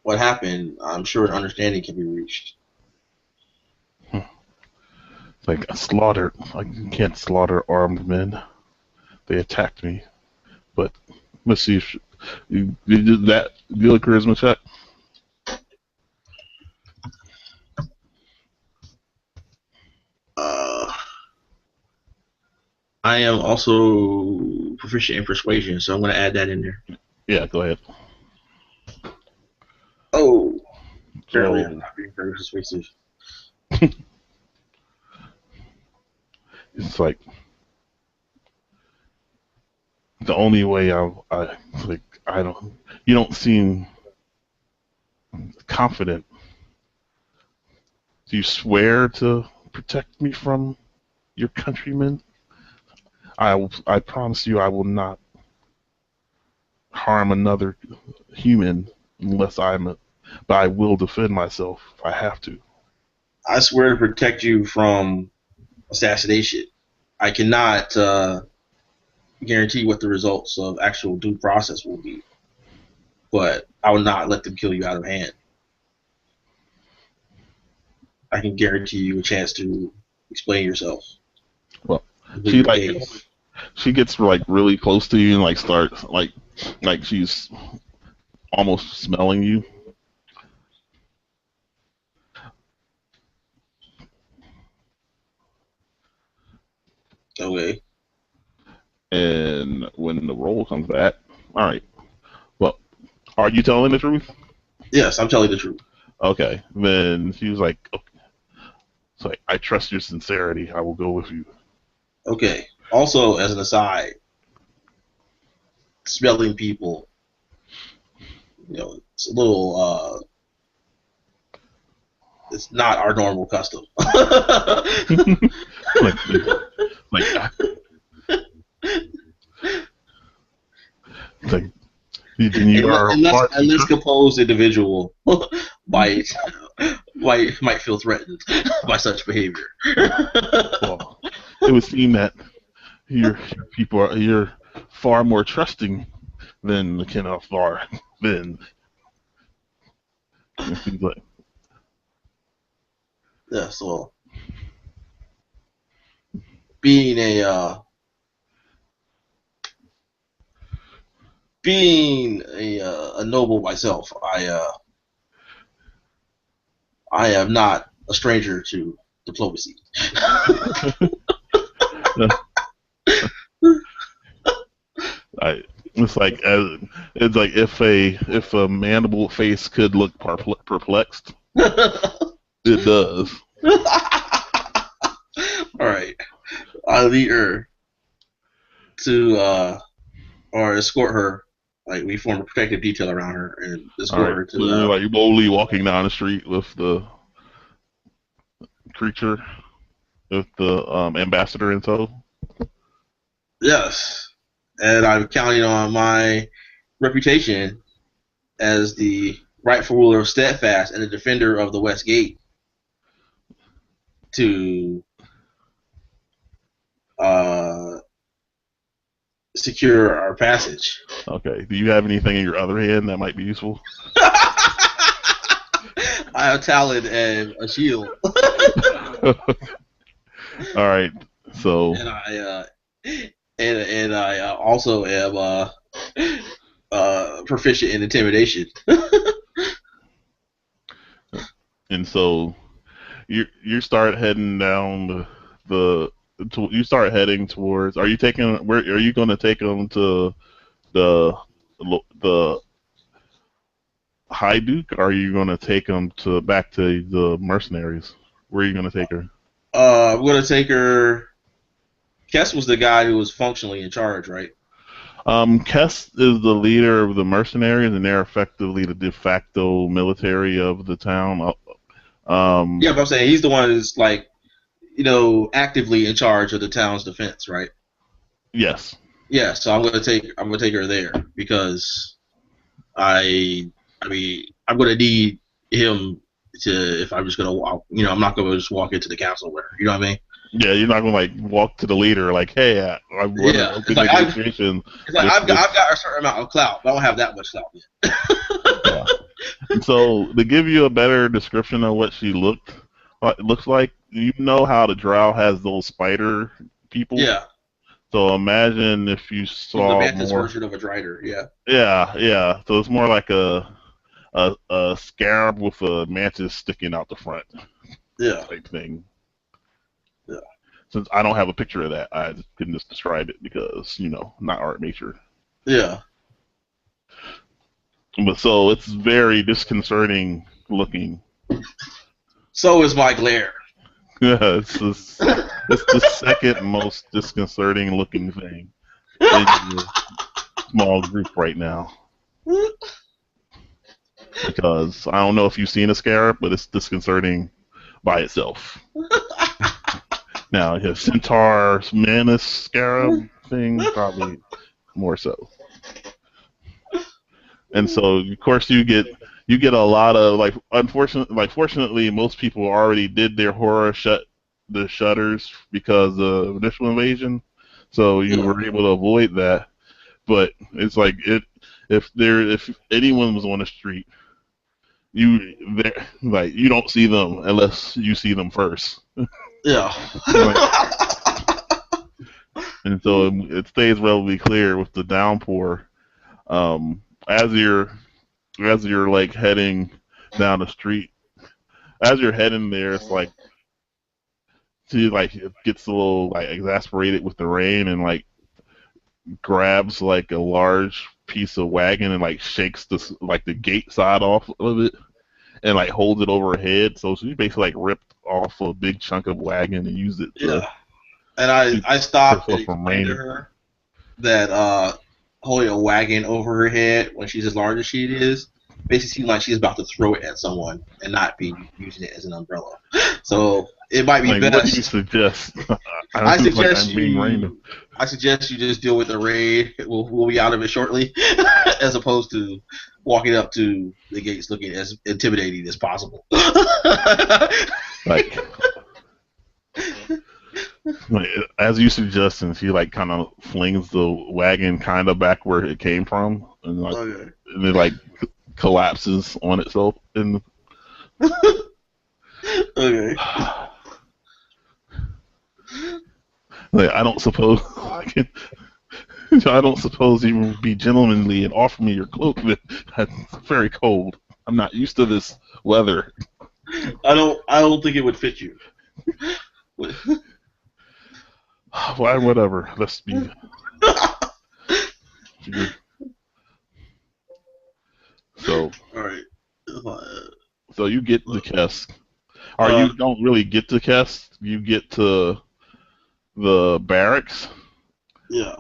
what happened, I'm sure an understanding can be reached. Like a slaughter. Like you can't slaughter armed men. They attacked me. But let's see if you did that. Do a charisma check. Uh, I am also proficient in persuasion, so I'm going to add that in there. Yeah, go ahead. Oh, apparently I'm So not being very persuasive. it's like the only way I like I don't. You don't seem confident. Do you swear to protect me from your countrymen? I promise you I will not harm another human unless but I will defend myself if I have to. I swear to protect you from assassination. I cannot guarantee what the results of actual due process will be, but I will not let them kill you out of hand. I can guarantee you a chance to explain yourself. Well, Complete she your like case. She gets like really close to you and like starts like she's almost smelling you. Okay. And when the roll comes back, all right. Well, are you telling the truth? Yes, I'm telling the truth. Okay. Then she was like, okay. It's like, I trust your sincerity. I will go with you. Okay. Also, as an aside, smelling people, it's a little. It's not our normal custom. like, like, like, you are far too Unless composed individual might might feel threatened by such behavior. well, it would seem that your people you're far more trusting than the Khanoth are. Then it seems like Yeah, so being a noble myself, I am not a stranger to diplomacy. it's like if a mandible face could look perplexed, it does. All right, I lead her to or escort her. Like we form a protective detail around her and All escort right, her to. so you're like boldly walking down the street with the creature, with the ambassador in tow. Yes, and I'm counting on my reputation as the rightful ruler of Steadfast and the defender of the West Gate to uh, secure our passage. Okay. Do you have anything in your other hand that might be useful? I have talent and a shield. All right. So. And I also am proficient in intimidation. And so you start heading down you start heading towards. Are you taking? Where are you going to take them to the High Duke? Or are you going to take them back to the mercenaries? Where are you going to take her? I'm going to take her. Kess was the guy who was functionally in charge, right? Kess is the leader of the mercenaries, and they're effectively the de facto military of the town. Yeah, but I'm saying he's the one who's like, actively in charge of the town's defense, right? Yes. Yeah, so I'm gonna take her there because I'm gonna need him to if I'm just gonna walk. I'm not gonna just walk into the castle where you know what I mean. Yeah, you're not gonna like walk to the leader like, hey, I want to open negotiation. I've got a certain amount of clout, but I don't have that much clout yet. Yeah. And so to give you a better description of what she looks like, you know how the Drow has those spider people. Yeah. So imagine if you saw the mantis more version of a drider. Yeah. Yeah. So it's more like a scarab with a mantis sticking out the front. Yeah. Type thing. Yeah. Since I don't have a picture of that, I couldn't just describe it because, not art nature. Yeah. But so it's very disconcerting looking. So is my glare. Yeah, it's the second most disconcerting looking thing in your small group right now. Because I don't know if you've seen a scarab, but it's disconcerting by itself. Now, yeah, centaur, manus scarab thing, probably more so. And so, of course, you get a lot of fortunately, most people already did their horror the shutters because of initial invasion, so you were able to avoid that. But it's like if anyone was on the street, you don't see them unless you see them first. Yeah. and so it stays relatively clear with the downpour. Um, as you're like heading down the street, as you're heading there, it's like she like it gets a little like exasperated with the rain and like grabs like a large piece of wagon and like shakes the gate side off of it and like holds it over her head. So she basically like ripped off a big chunk of wagon and used it to Yeah. And keep I stopped and herself from explained to raining. her that holding a wagon over her head when she's as large as she is basically seems like she's about to throw it at someone and not be using it as an umbrella. So it might be Like, what do you best. suggest? I Like suggest I'm being random. you just deal with the raid. We'll be out of it shortly, as opposed to walking up to the gates looking as intimidating as possible. Like, like as you suggest, and she like kind of flings the wagon kind of back where it came from, and like Okay. and it like collapses on itself. And Okay. like I don't suppose I can. I don't suppose you will be gentlemanly and offer me your cloak. That's very cold. I'm not used to this weather. I don't think it would fit you. Why, whatever. Let's be. So, All right. so you get to Kess. Or you don't really get to Kess. You get to the barracks, Yeah.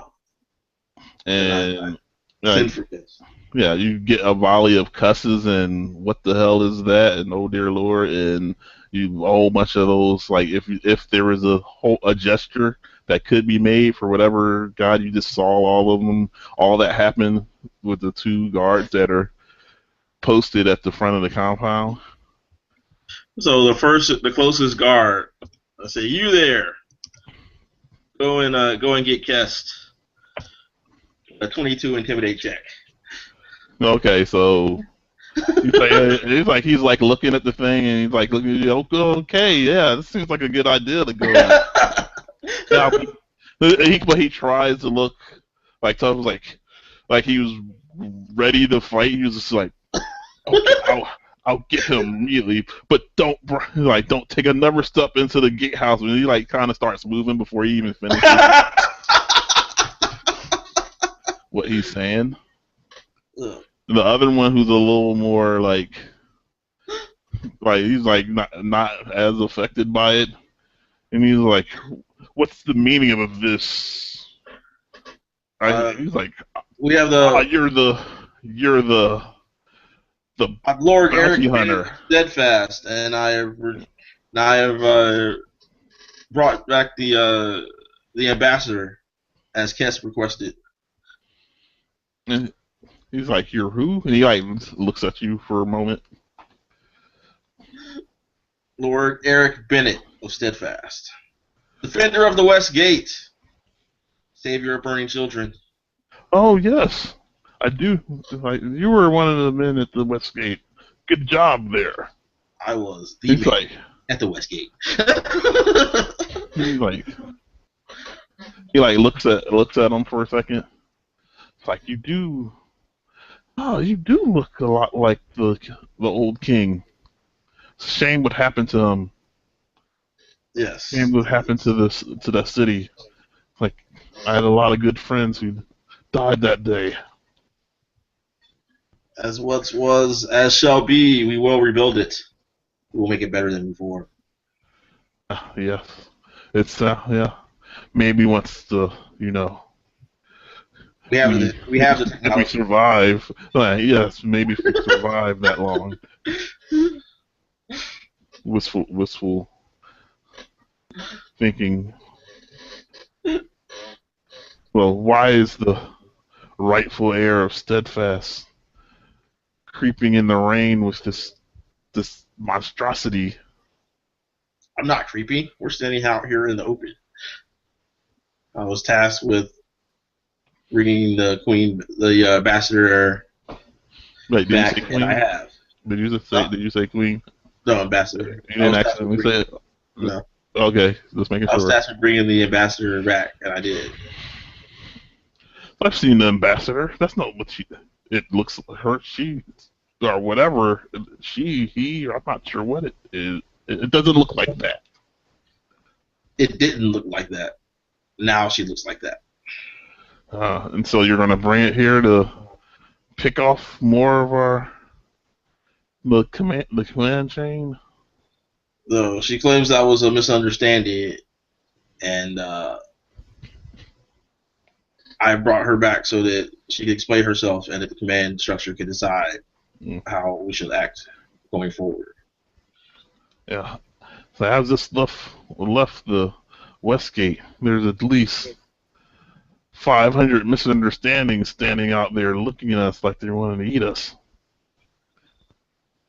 and Send for this. yeah, you get a volley of cusses and what the hell is that? And oh dear lord, and you a whole bunch of those. Like if there was a gesture that could be made for whatever god you just saw, all of them, all that happened with the two guards that are posted at the front of the compound. So the closest guard, I say, you there. Go and get Kest. A 22 intimidate check. Okay, so he's like looking at the thing and he's like looking at you. Okay, yeah, this seems like a good idea to go. Yeah, but he tries to look like tough, like he was ready to fight. He was just like, okay, I'll get him immediately, but don't take another step into the gatehouse. And he like kind of starts moving before he even finishes what he's saying. The other one, who's a little more like he's like not as affected by it, and he's like, "What's the meaning of this?" He's like, "We have the you're the Lord bounty Eric hunter, Steadfast, and I have brought back the ambassador as Kess requested." And he's like, "You're who?" And he like looks at you for a moment. Lord Eric Bennett of Steadfast, defender of the West Gate, savior of burning children. Oh yes, I do. Like, you were one of the men at the West Gate. Good job there. I was the man at the West Gate. he looks at him for a second. It's like, you do look a lot like the old king. Shame what happened to him. Yes. Shame what happened to that city. Like, I had a lot of good friends who died that day. As what was, as shall be, we will rebuild it. We will make it better than before. Yes. It's yeah. Maybe once we have the if we survive. Yes, maybe if we survive that long. Wistful thinking. Well, why is the rightful heir of Steadfast creeping in the rain with this monstrosity? I'm not creepy. We're standing out here in the open. I was tasked with bringing the ambassador back, and I have. Did you say queen? No, ambassador. You didn't accidentally say it? No. Okay, just making I was sure. tasked with bringing the ambassador back, and I did. I've seen the ambassador. That's not what she. It looks her. She or whatever. She. He. I'm not sure what it is. It doesn't look like that. It didn't look like that. Now she looks like that. And so you're gonna bring it here to pick off more of our the command chain. So she claims that was a misunderstanding, and I brought her back so that she could explain herself and that the command structure could decide Mm. how we should act going forward. Yeah. So as this left the West Gate, there's at least 500 misunderstandings standing out there looking at us like they're wanting to eat us.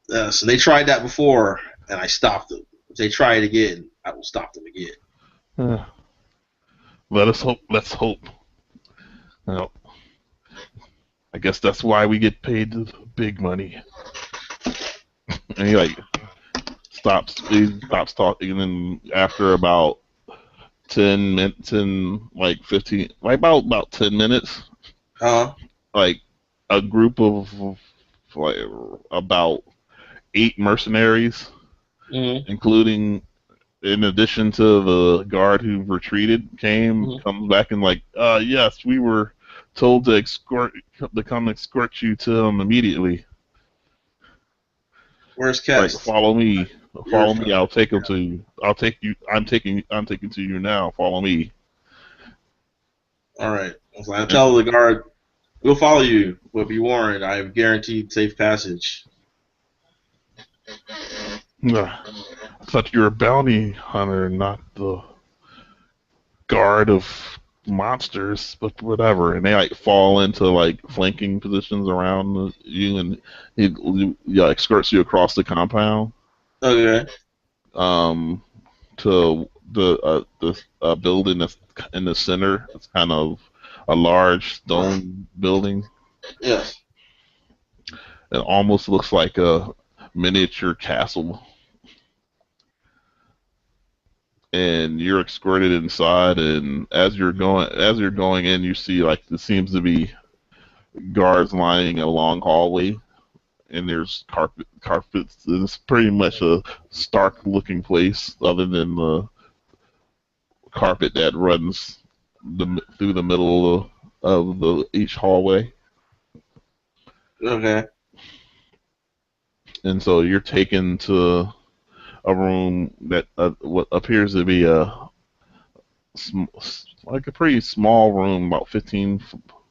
So they tried that before, and I stopped them. If they try it again, I will stop them again. Uh, Let us hope. Let's hope. Well, I guess that's why we get paid the big money. And he stops talking, and then after about 10 minutes and like 15, like about 10 minutes, Uh, like a group of like about 8 mercenaries, mm-hmm, including in addition to the guard who retreated, mm-hmm. comes back and like, yes, we were told to come escort you to him immediately. Where's Like, Kest? follow me, You're follow me. I'll take him to you. I'll take you. I'm taking to you now. Follow me. all right. So I tell the guard, we'll follow you, but be warned, I have guaranteed safe passage. I thought you were a bounty hunter, not the guard of monsters, but whatever. And they like fall into like flanking positions around you, and he escorts you across the compound Okay. um, to the building that's in the center. It's kind of a large stone building. Yes. It almost looks like a miniature castle. And you're escorted inside, and as you're going in, you see like there seems to be guards lining a long hallway, and there's carpets. And it's pretty much a stark looking place, other than the carpet that runs through the middle of the each hallway. Okay. And so you're taken to a room that what appears to be like a pretty small room, about 15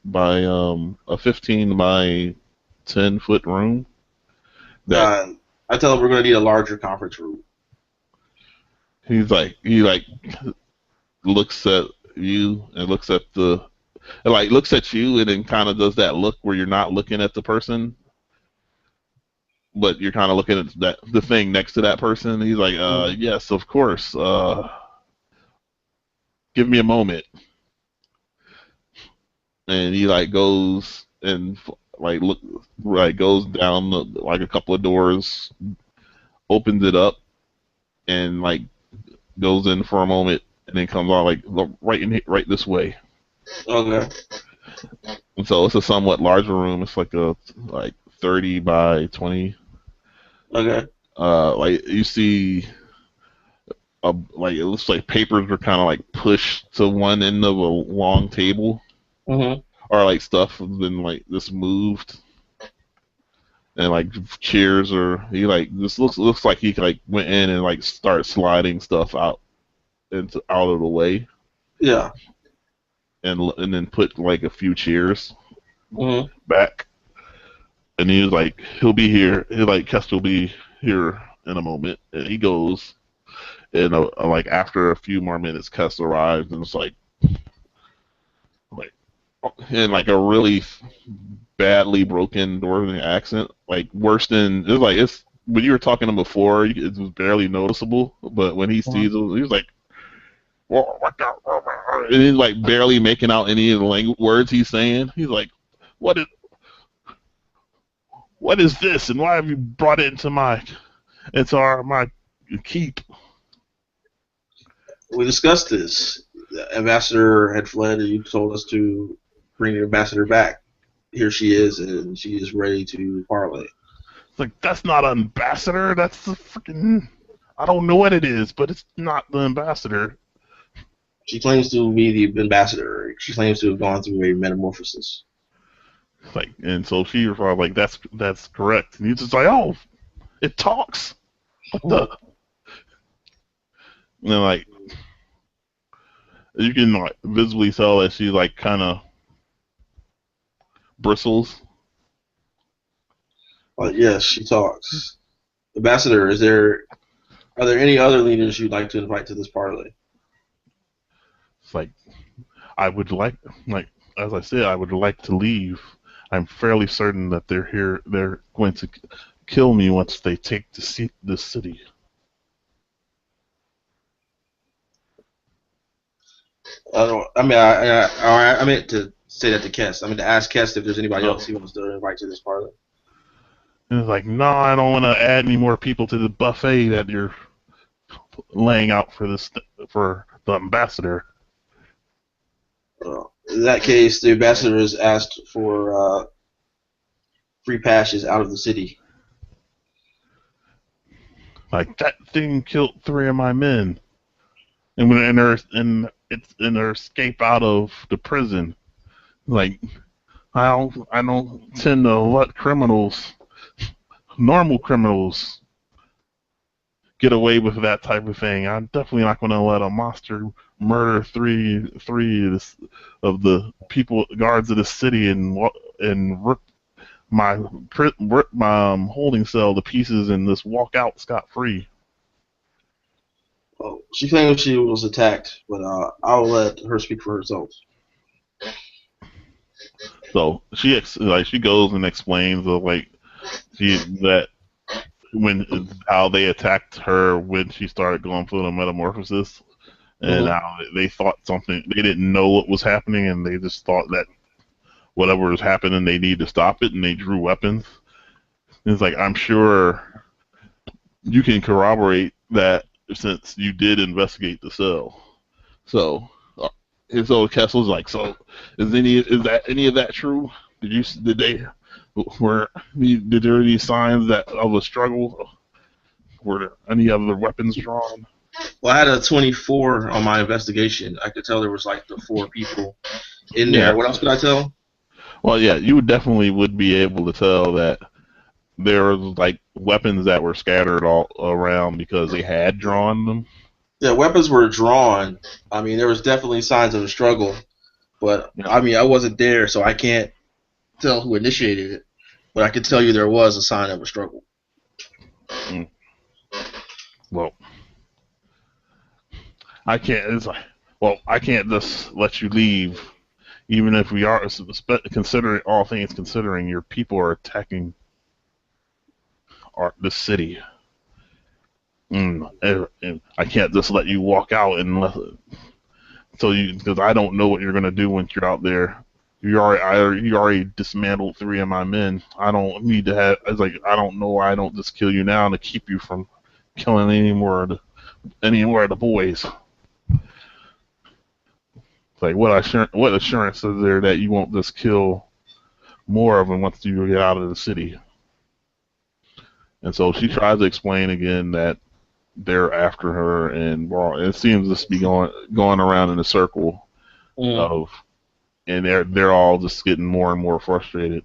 by a 15 by 10-foot room. That I tell him we're going to need a larger conference room. he looks at you and looks at you and then kind of does that look where you're not looking at the person, but you're kind of looking at the thing next to that person. He's like, Mm-hmm. yes, of course. Give me a moment. And he like goes and goes down like a couple of doors, opens it up, and like goes in for a moment, and then comes out like, "Look, right this way." Okay. And so it's a somewhat larger room. It's like a 30 by 20. Okay. Like you see, like it looks like papers were kind of like pushed to one end of a long table, Mm-hmm. or like stuff has been like this moved, and like chairs, or he like this looks like he like went in and like start sliding stuff out of the way, Yeah. and then put like a few chairs Mm-hmm. back. And he was like, he'll be here. He like Kester will be here in a moment. And he goes, and like after a few more minutes, Kester arrives, and it's like in like a really badly broken Northern accent, like worse than it's when you were talking to him before, it was barely noticeable. But when he sees him, he was like, "Whoa, what the?" And he's like barely making out any of the words he's saying. He's like, "What is what is this? And why have you brought it into my keep?" We discussed this. The ambassador had fled, and you told us to bring the ambassador back. Here she is, and she is ready to parlay. It's like, that's not an ambassador. That's the freaking. I don't know what it is, but it's not the ambassador. She claims to be the ambassador. She claims to have gone through a metamorphosis. Like, and so she was probably like, that's correct. And he's just like, oh, it talks. What the? And then, like, you can like visibly tell that she like kind of bristles. Yes, she talks. Ambassador, are there any other leaders you'd like to invite to this parlay? It's like, I would like as I said, I would like to leave. I'm fairly certain that they're here. They're going to kill me once they take the city. I don't. I mean, I meant to say that to Kest. I meant to ask Kest if there's anybody Oh. else he wants to invite to this parlay. And it's like, no, I don't want to add any more people to the buffet that you're laying out for the ambassador. In that case, the ambassador has asked for free passes out of the city. Like, that thing killed 3 of my men, and it's in her escape out of the prison. Like, I don't tend to let normal criminals, get away with that type of thing. I'm definitely not going to let a monster murder three of the people guards of the city and rip my holding cell to pieces and just walk out scot free. Well, she claims she was attacked, but I'll let her speak for herself. So she goes and explains that how they attacked her when she started going through the metamorphosis, and how they thought they didn't know what was happening, and they just thought that whatever was happening they need to stop it, and they drew weapons. And it's like, I'm sure you can corroborate that since you did investigate the cell. So Kessel's like, so is any of that true? Did there any signs of a struggle? Were there any other weapons drawn? Well, I had a 24 on my investigation. I could tell there was like the 4 people in there. Yeah. What else could I tell? Well, yeah, you would be able to tell that there was like weapons that were scattered all around because they had drawn them. Yeah, weapons were drawn. I mean, there was definitely signs of a struggle, but Yeah. I mean, I wasn't there, so I can't tell who initiated it. But I can tell you there was a sign of a struggle. Well, I can't. It's like, well, I can't just let you leave, even if we are considering all things considering. Your people are attacking the city. And I can't just let you walk out because I don't know what you're gonna do once you're out there. You already dismantled 3 of my men. I don't need to have. It's like, I don't know why I don't just kill you now to keep you from killing any more of the boys. It's like, what assurance is there that you won't just kill more of them once you get out of the city? And so she tries to explain again that they're after her, and it seems to be going around in a circle and they're all just getting more and more frustrated.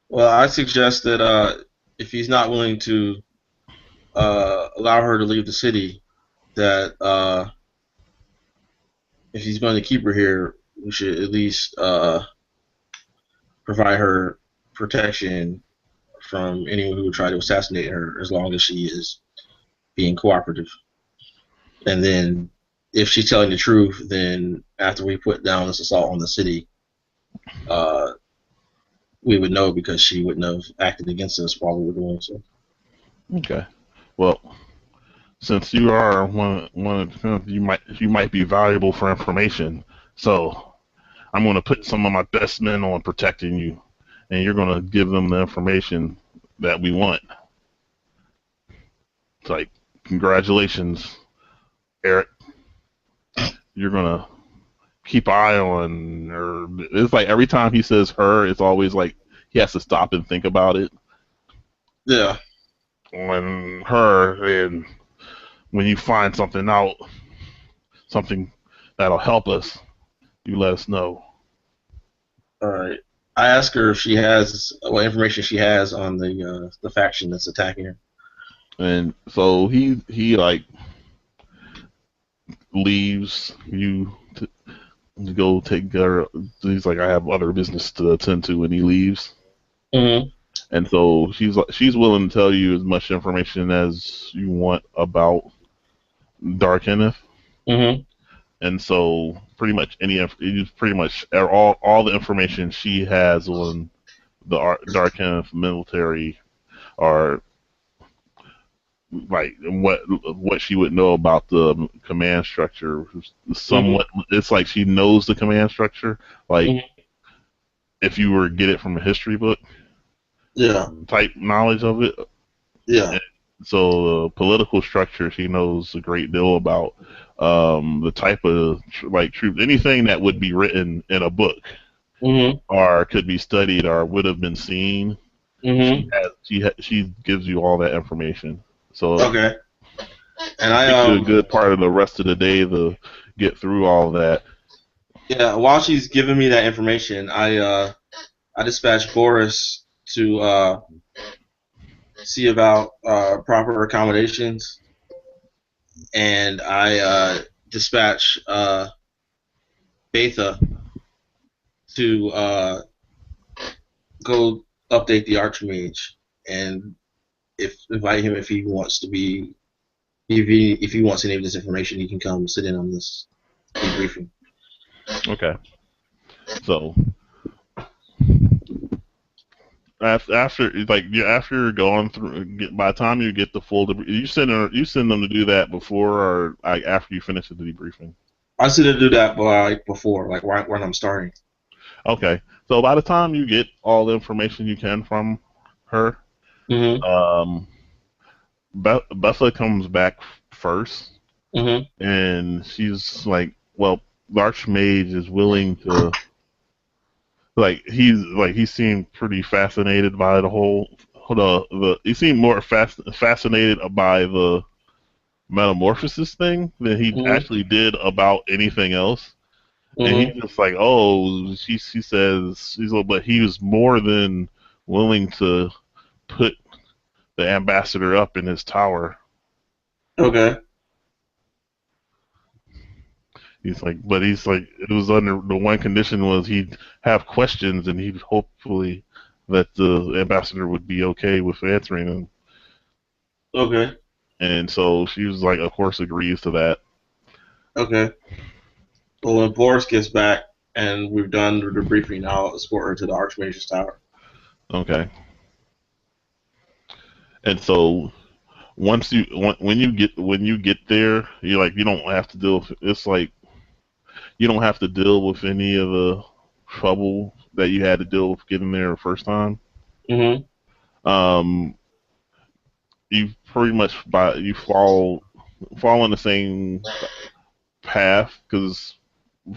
Well, I suggest that if he's not willing to allow her to leave the city, that if he's going to keep her here, we should at least provide her protection from anyone who would try to assassinate her, as long as she is being cooperative. And then, if she's telling the truth, then after we put down this assault on the city, we would know, because she wouldn't have acted against us while we were doing so. Okay. Well, since you are you might be valuable for information, so I'm going to put some of my best men on protecting you, and you're going to give them the information that we want. It's like, congratulations, Eric. you're gonna keep an eye on her. It's like every time he says her, it's always like he has to stop and think about it. Yeah. On her, and when you find something out, something that'll help us, you let us know. All right. I ask her if she has what information she has on the faction that's attacking her. And so he like leaves you to go take care. He's like, I have other business to attend to, and he leaves. Mm-hmm. And so she's willing to tell you as much information as you want about Dark Kenneth. Mm-hmm. And so pretty much all the information she has on the Dark Kenneth military are like what she would know about the command structure. Somewhat, it's like she knows the command structure. Like Mm-hmm. if you were to get it from a history book, Yeah. type knowledge of it. Yeah. And so the political structure she knows a great deal about. The type of like troops, anything that would be written in a book Mm-hmm. or could be studied or would have been seen. Mm-hmm. She gives you all that information. So Okay. And it I takes you a good part of the rest of the day to get through all that. yeah, while she's giving me that information, I dispatch Boris to see about proper accommodations, and I dispatch Betha to go update the Arch Mage and invite him if he wants to be if he wants any of this information, he can come sit in on this debriefing. Okay. So after after you're going through, by the time you get the full you send them to do that before or like after you finish the debriefing. I should do that like before, like right when I'm starting. Okay. So by the time you get all the information you can from her, Mm-hmm. um, Bessa comes back first, Mm-hmm. and she's like, "Well, the Archmage is willing to he seemed pretty fascinated by the whole the he seemed more fascinated by the metamorphosis thing than he Mm-hmm. actually did about anything else." And he's Mm-hmm. just like, "Oh," she says, she's like, but he was more than willing to put the ambassador up in his tower. Okay. He's like, it was under the one condition was he'd have questions and he'd hopefully that the ambassador would be okay with answering them. Okay. And so she was like, of course, agrees to that. Okay. Well, when Boris gets back and we've done the debriefing, I'll escort her to the Archmage's tower. Okay. And so when you get there, you're like, you don't have to deal with it's like you don't have to deal with any of the trouble that you had to deal with getting there the first time. Mm-hmm. Um, you pretty much you fall in the same path because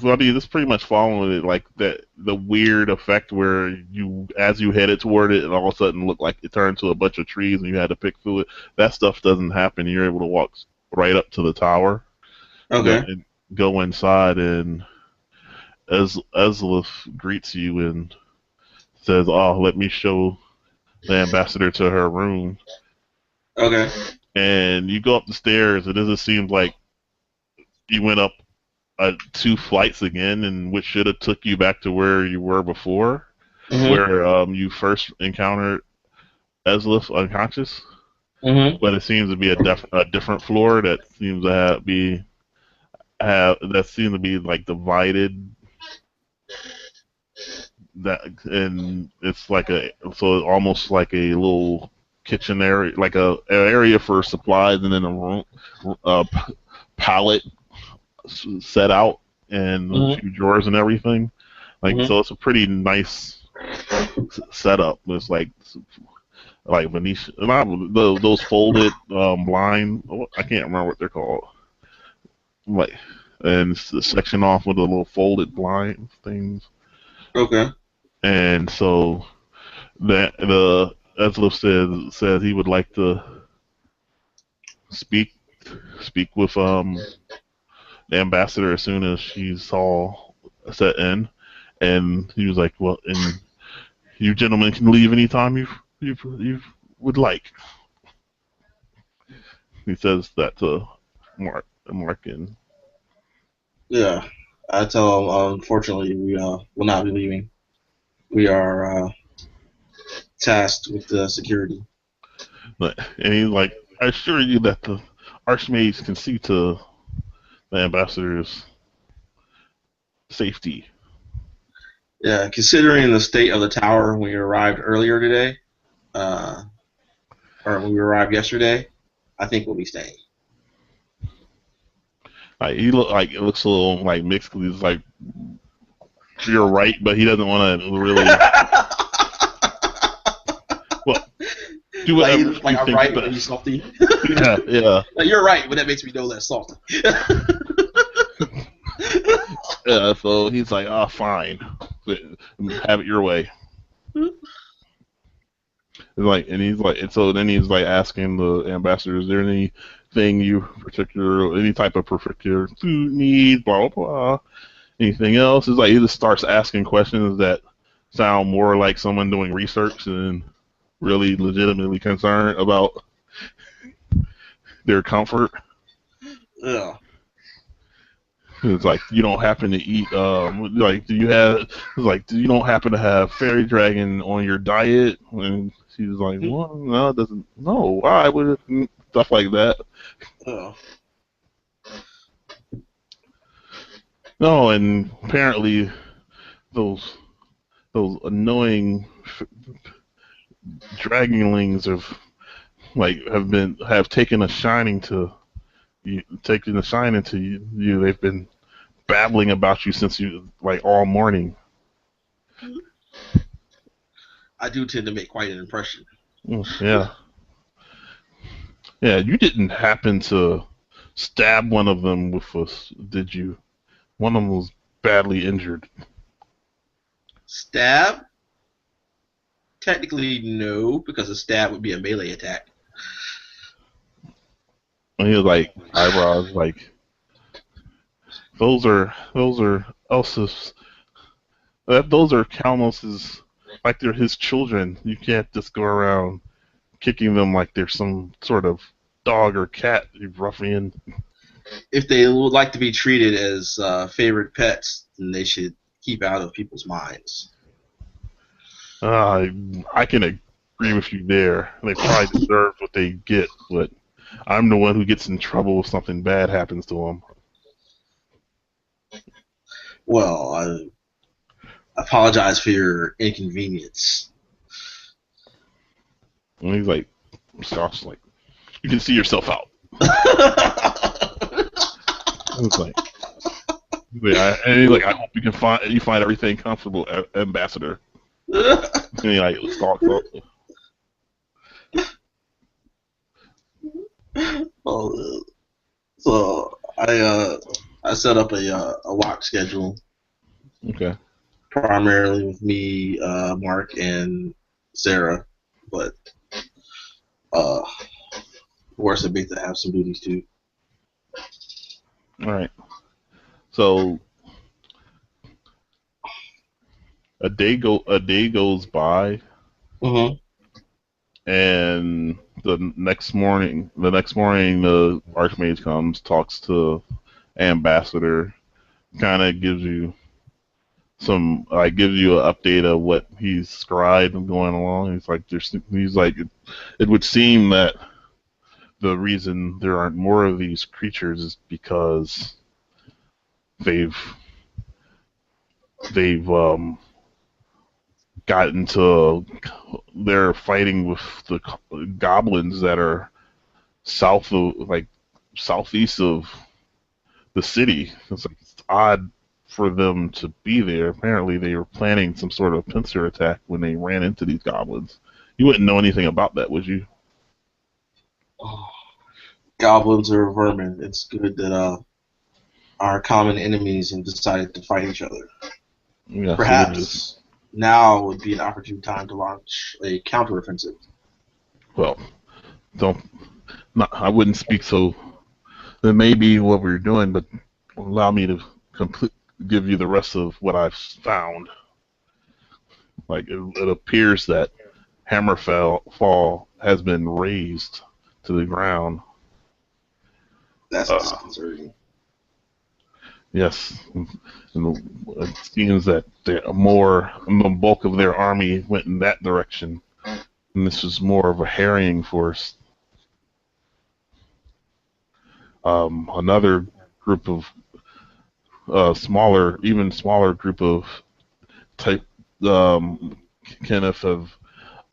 I mean it's pretty much following it like that the weird effect where you as you headed toward it and all of a sudden looked like it turned to a bunch of trees and you had to pick through it. That stuff doesn't happen. You're able to walk right up to the tower, Okay. go inside, and as Ezlith greets you and says, "Oh, let me show the ambassador to her room." Okay. And you go up the stairs, and it just seems like you went up two flights again, and which should have took you back to where you were before, Mm-hmm. where you first encountered Ezlith unconscious. Mm-hmm. But it seems to be a different floor that seems to that seems to be like divided. That and it's like almost like a little kitchen area, like an area for supplies, and then a room, pallet set out and a Mm-hmm. few drawers and everything. Like Mm-hmm. so, it's a pretty nice setup. It's like Venetian, not those folded blind. I can't remember what they're called. Like and it's a section off with a little folded blind things. Okay. And so the Eslip says he would like to speak with the ambassador as soon as she's all set in. And he was like, well, and you gentlemen can leave anytime you would like. He says that to Mark and Yeah. I tell him, unfortunately, we will not be leaving. We are tasked with security. and he's like, I assure you that the Arch Mage can see to the ambassador's safety. Yeah, considering the state of the tower when we arrived earlier today, or when we arrived yesterday, I think we'll be staying. He looks a little like mixed because he's like, you're right, but he doesn't want to really. Well, do whatever like I'm right, but you salty. yeah. Like, you're right, but that makes me know less salty. Yeah, so he's like, oh, fine, have it your way. And so then he's like asking the ambassador, is there anything any type of particular food need, blah, blah, blah. Anything else? It's like he just starts asking questions that sound more like someone doing research than really legitimately concerned about their comfort. Yeah. It's like, you don't happen to eat, do you don't happen to have fairy dragon on your diet? And she's like, well, no, it doesn't, no, why would it, stuff like that. Oh. No, and apparently those annoying dragonlings have taken a shining to you, you. They've been babbling about you since you all morning. I do tend to make quite an impression. Yeah. Yeah, you didn't happen to stab one of them with us, did you? One of them was badly injured. Stab? Technically, no, because a stab would be a melee attack. And he was like, eyebrows, like, those are Elsa's. Those are Calmos's, like they're his children. You can't just go around kicking them like they're some sort of dog or cat, you ruffian. If they would like to be treated as favorite pets, then they should keep out of people's minds. I can agree with you there. They probably deserve what they get, but I'm the one who gets in trouble if something bad happens to them. Well, I apologize for your inconvenience. And he's like, Scott's like, you can see yourself out. It's like, and he's like, I hope you find everything comfortable, Ambassador. And he like stalks up. So I set up a walk schedule. Okay. Primarily with me, Mark, and Sarah, but of course I make to have some duties too. All right. So a day goes by, and the next morning, the Arch Mage comes, talks to Ambassador, kind of gives you an update of what he's scribed and going along. He's like, it would seem that the reason there aren't more of these creatures is because they've gotten to, they're fighting with the goblins that are southeast of the city. It's odd for them to be there. Apparently they were planning some sort of pincer attack when they ran into these goblins. You wouldn't know anything about that, would you? Oh, goblins are vermin. It's good that our common enemies and decided to fight each other. Yes, it is. Perhaps now would be an opportune time to launch a counteroffensive. Well, don't. Not, I wouldn't speak so. That may be what we're doing, but allow me to give you the rest of what I've found. Like it appears that Hammerfall has been razed to the ground. That's Uh, disconcerting. yes, and it seems that the bulk of their army went in that direction, and this was more of a harrying force. Another group of even smaller group of type Kenneth have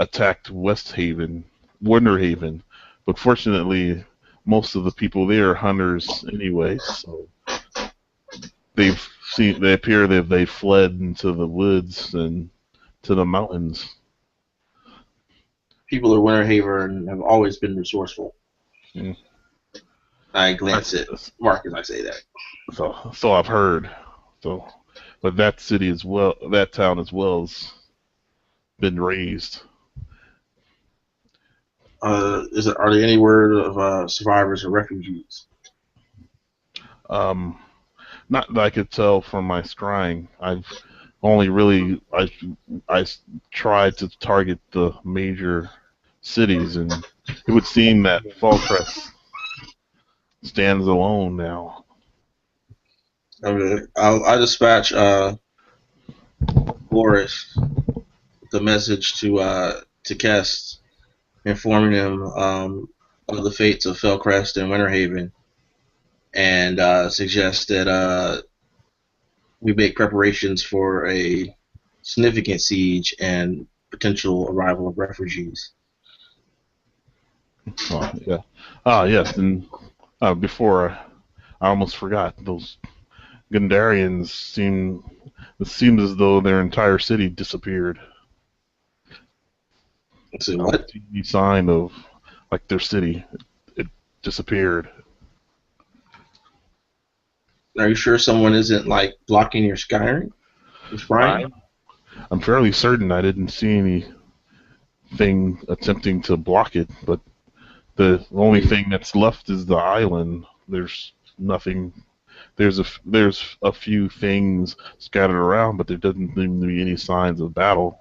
attacked Winter Haven, but fortunately, most of the people there are hunters anyway, so they appear that they fled into the woods and to the mountains. People of Winter Haven have always been resourceful. Mm. I glance at Mark as I say that. So I've heard. So, but that city as well, that town as well, has been razed. Are there any word of survivors or refugees? Not that I could tell from my scrying. I've only really I tried to target the major cities, and it would seem that Fallcrest stands alone now. Okay. I dispatch Boris the message to Kest, informing him of the fates of Fellcrest and Winterhaven, and suggest that we make preparations for a significant siege and potential arrival of refugees. Oh, yeah. Yes, and before I almost forgot, those Gundarians it seems as though their entire city disappeared. So I what? don't see any sign of like their city. It disappeared. Are you sure someone isn't like blocking your scrying? I, I'm fairly certain I didn't see anything attempting to block it, but the only thing that's left is the island. There's nothing. There's a few things scattered around, but there doesn't seem to be any signs of battle.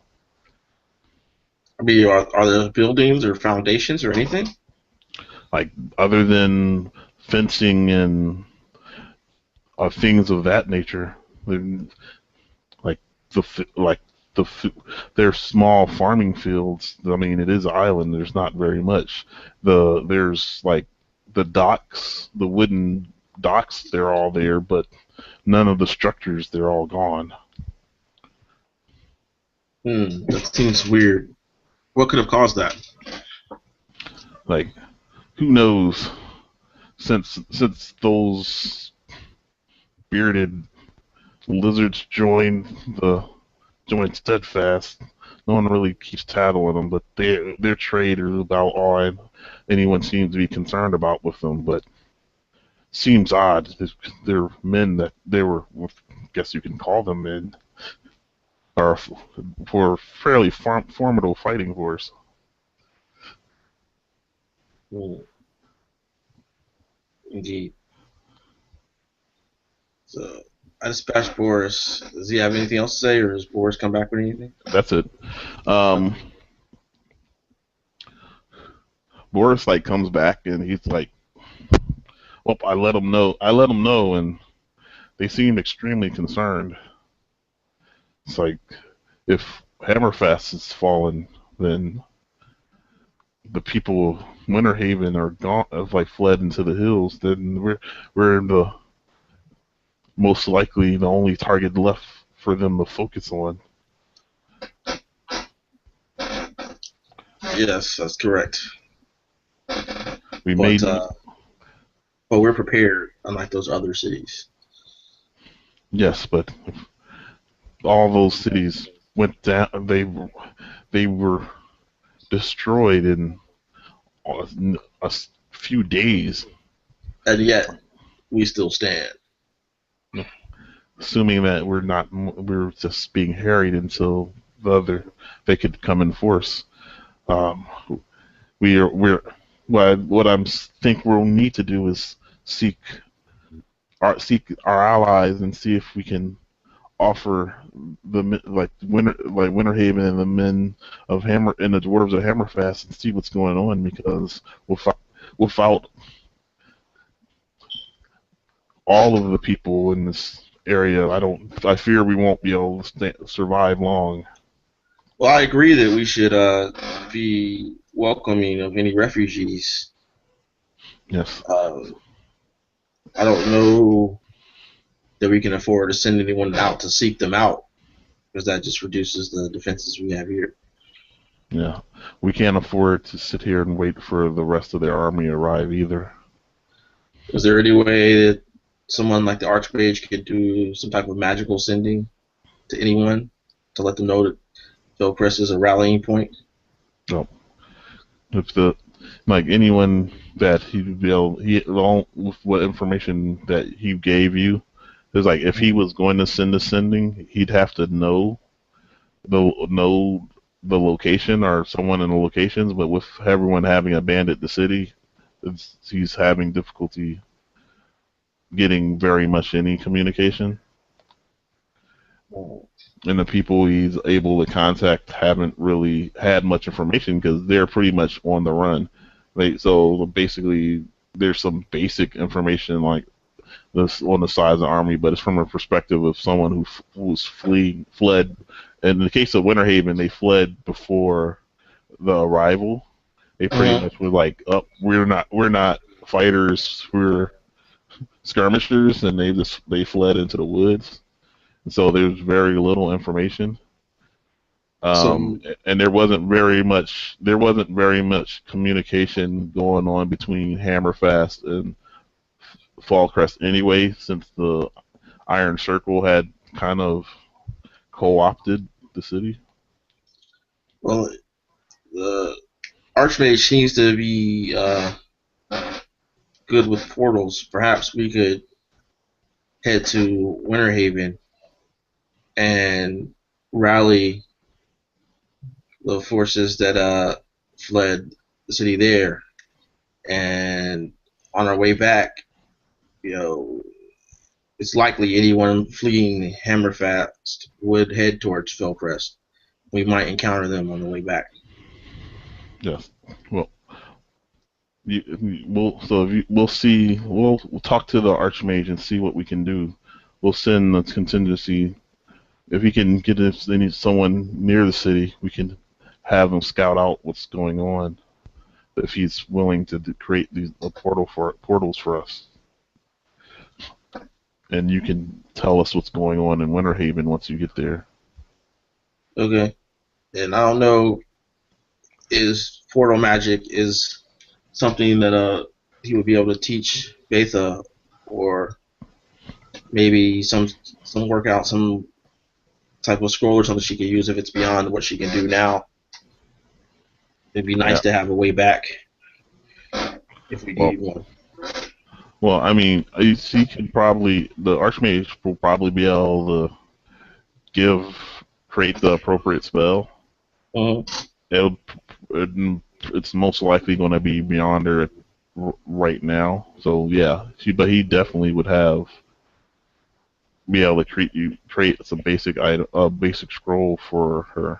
I mean, are there buildings or foundations or anything? Like other than fencing and things of that nature, like like the they're small farming fields. I mean, it is an island. There's not very much. There's like the docks, the wooden docks. They're all there, but none of the structures. They're all gone. That seems weird. What could have caused that? Like who knows? Since those bearded lizards joined Steadfast, no one really keeps tattle of them. But their trade is about all anyone seems to be concerned about with them. But seems odd. They're men that they were, I guess you can call them men, are for fairly formidable fighting force. Hmm, indeed. So I dispatched Boris. Does he have anything else to say, or does Boris come back with anything? That's it. Um, Boris like comes back and he's like, "Well, I let him know. I let him know, and they seem extremely concerned. It's like if Hammerfest has fallen, then the people of Winterhaven are gone, have like fled into the hills. Then we're the most likely the only target left for them to focus on." Yes, that's correct. We But made but we're prepared, unlike those other cities. Yes, but all those cities went down. They were destroyed in a few days. And yet we still stand. assuming that we're just being harried until they could come in force. Um, we're what I'm think we'll need to do is seek our allies and see if we can offer Winterhaven and the men of Hammer and the dwarves of Hammerfast and see what's going on, because without all of the people in this area, I fear we won't be able to survive long. Well, I agree that we should be welcoming of any refugees. Yes. I don't know that we can afford to send anyone out to seek them out, because that just reduces the defenses we have here. Yeah. We can't afford to sit here and wait for the rest of their army to arrive either. Is there any way that someone like the Arch Mage could do some type of magical sending to anyone to let them know that Fallcrest is a rallying point? No. If anyone that he'd be able, with what information that he gave you, there's like if he was going to send a sending, he'd have to know the location or someone in the locations. But with everyone having abandoned the city, he's having difficulty getting very much any communication. And the people he's able to contact haven't really had much information because they're pretty much on the run. So basically, there's some basic information like this on the size of the army, but it's from a perspective of someone who's fled. In the case of Winterhaven, they fled before the arrival. They pretty much were like, "Oh, we're not fighters, we're skirmishers," and they fled into the woods. So there's very little information. And there wasn't very much communication going on between Hammerfast and Fallcrest anyway, since the Iron Circle had kind of co-opted the city. Well, the Archmage seems to be good with portals. Perhaps we could head to Winterhaven and rally the forces that fled the city there. And on our way back, it's likely anyone fleeing Hammerfast would head towards Fallcrest. We might encounter them on the way back. Yes. Well, we'll see. We'll talk to the Archmage and see what we can do. We'll send the contingency. If he can get someone near the city, we can have him scout out what's going on. If he's willing to create these portals for us, and you can tell us what's going on in Winterhaven once you get there. Okay. And I don't know, is portal magic is something that he would be able to teach Betha, or maybe some work out some type of scroll or something she could use if it's beyond what she can do now. It'd be nice to have a way back if we need one. Well, I mean, the Archmage will probably be able to create the appropriate spell. It's most likely going to be beyond her right now. So yeah, but he definitely would be able to create some basic scroll for her.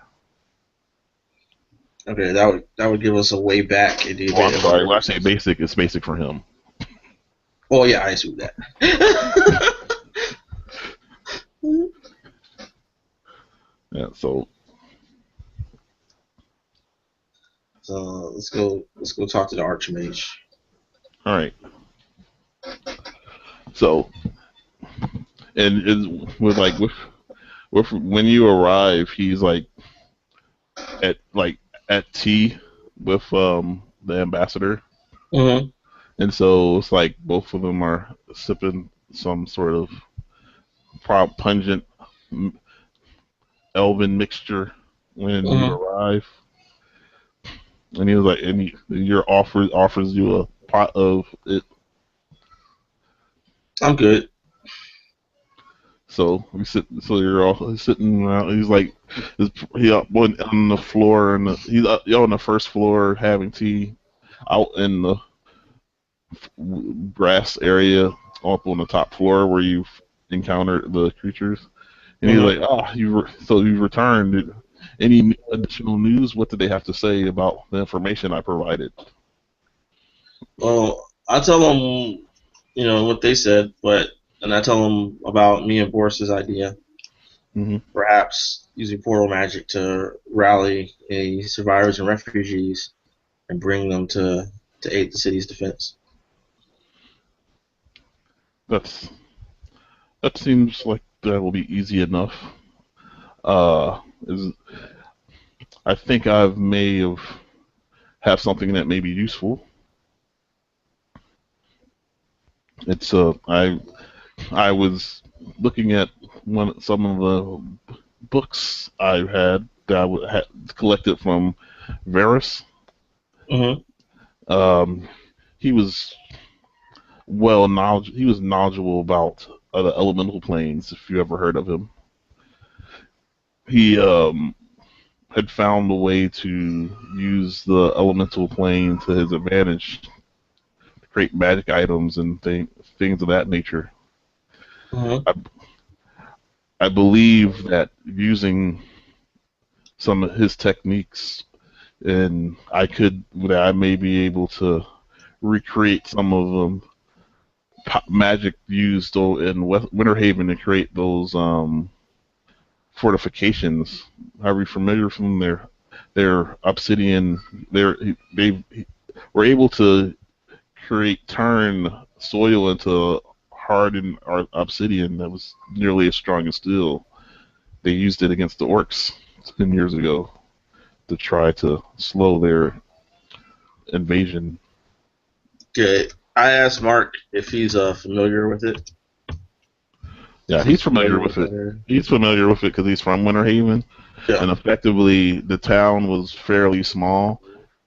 Okay, that would give us a way back in the event. I'm sorry, when I say basic, it's basic for him. Oh yeah, I assume that. Yeah, so let's go talk to the Archmage. All right. So, and with when you arrive, he's at tea with the ambassador. Mm-hmm. And so it's like both of them are sipping some sort of pungent elven mixture when you arrive. And he was like, your offers you a pot of it. I'm good. So you're all sitting around. He's like, he up on the floor, and he's up on the first floor having tea. Out in the grass area, up on the top floor where you've encountered the creatures. And he's like, so you've returned. Any additional news? What did they have to say about the information I provided? Well, I tell them, what they said, and I tell them about me and Boris's idea, Mm-hmm. perhaps using portal magic to rally survivors and refugees and bring them to aid the city's defense. That seems like that will be easy enough. Is I think I may have something that may be useful. It's I was looking at some of the books I had that I had collected from Varus. Mm-hmm. He was he was knowledgeable about the elemental planes. If you ever heard of him, he had found a way to use the elemental plane to his advantage to create magic items and things of that nature. Mm-hmm. I believe that using some of his techniques, and I may be able to recreate some of them magic used in Winterhaven to create those fortifications. Are you familiar with them? They're obsidian. They were able to turn soil into hardened obsidian that was nearly as strong as steel. They used it against the orcs 10 years ago to try to slow their invasion. Okay. I asked Mark if he's familiar with it. Yeah, he's familiar with it. He's familiar with it because he's from Winterhaven, and effectively the town was fairly small,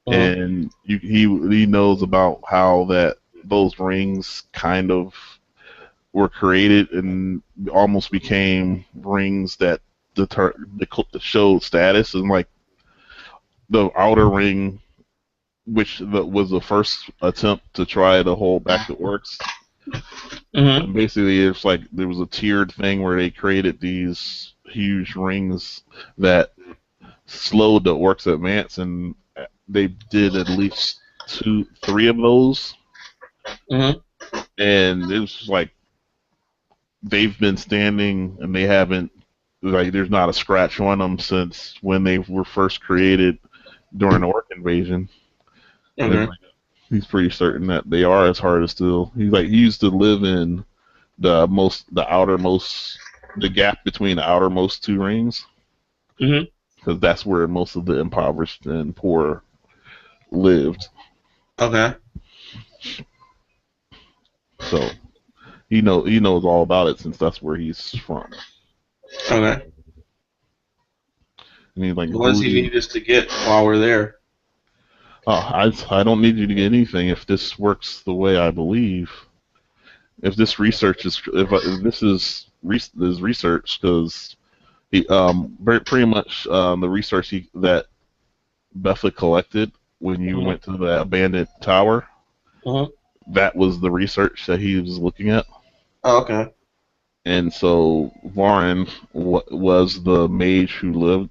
and he knows about how those rings kind of were created and almost became rings that showed status, and like the outer ring, which was the first attempt to try to hold back the orcs. And basically, it's like there was a tiered thing where they created these huge rings that slowed the orcs' advance, and they did at least 3 of those. And it was like they've been standing, and they haven't there's not a scratch on them since when they were first created during the orc invasion. He's pretty certain that they are as hard as steel. He used to live in the gap between the outermost 2 rings, because that's where most of the impoverished and poor lived. Okay. So he knows all about it since that's where he's from. Okay. And he's like, what does he need us to get while we're there? I don't need you to get anything if this works the way I believe. If this research is research, because he pretty much the research that Betha collected when you went to the abandoned tower, that was the research that he was looking at. Oh, okay. And so Varn was the mage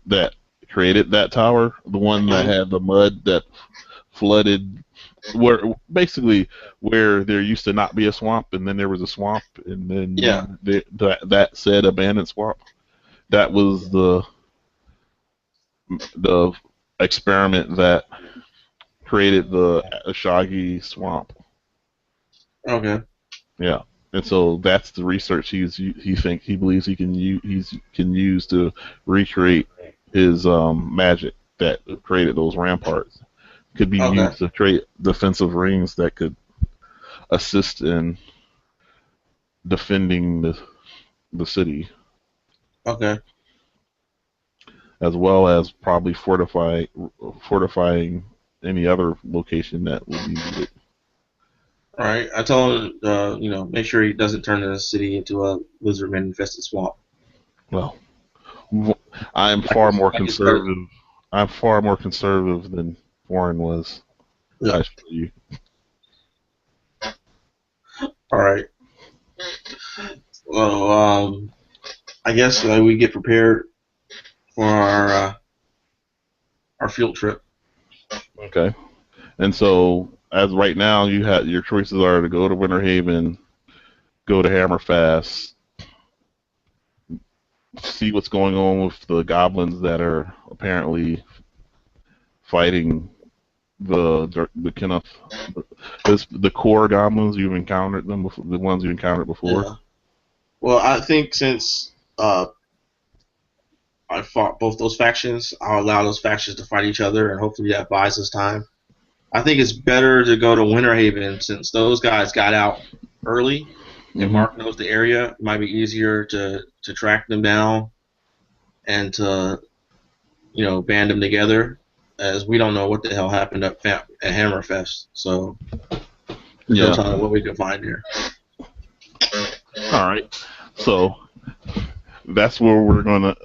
that created that tower, the one that had the mud that flooded, where there used to not be a swamp, and then there was a swamp, and then that said abandoned swamp. That was the experiment that created the Ashagi swamp. Okay. Yeah, and so that's the research he believes he can use to recreate his magic that created those ramparts. Could be used to create defensive rings that could assist in defending the city. Okay. As well as probably fortifying any other location that would be needed. All right. I told him, make sure he doesn't turn the city into a lizardman infested swamp. Well, I'm Like far more like his cousin. conservative. I'm far more conservative than Warren was. Yeah. I assure you. All right. Well, I guess we get prepared for our field trip. Okay. And so, as right now, you have your choices are to go to Winter Haven, go to Hammerfast, see what's going on with the goblins that are apparently fighting the Khanoth, the core goblins you've encountered them before, the ones you encountered before. Yeah. Well, I think since I fought both those factions, I'll allow those factions to fight each other, and hopefully that buys us time. I think it's better to go to Winter Haven since those guys got out early, and Mm-hmm. Mark knows the area. It might be easier to track them down and to band them together, as we don't know what the hell happened at Hammerfest. So there's no Yeah. telling what we can find there. All right. So that's where we're gonna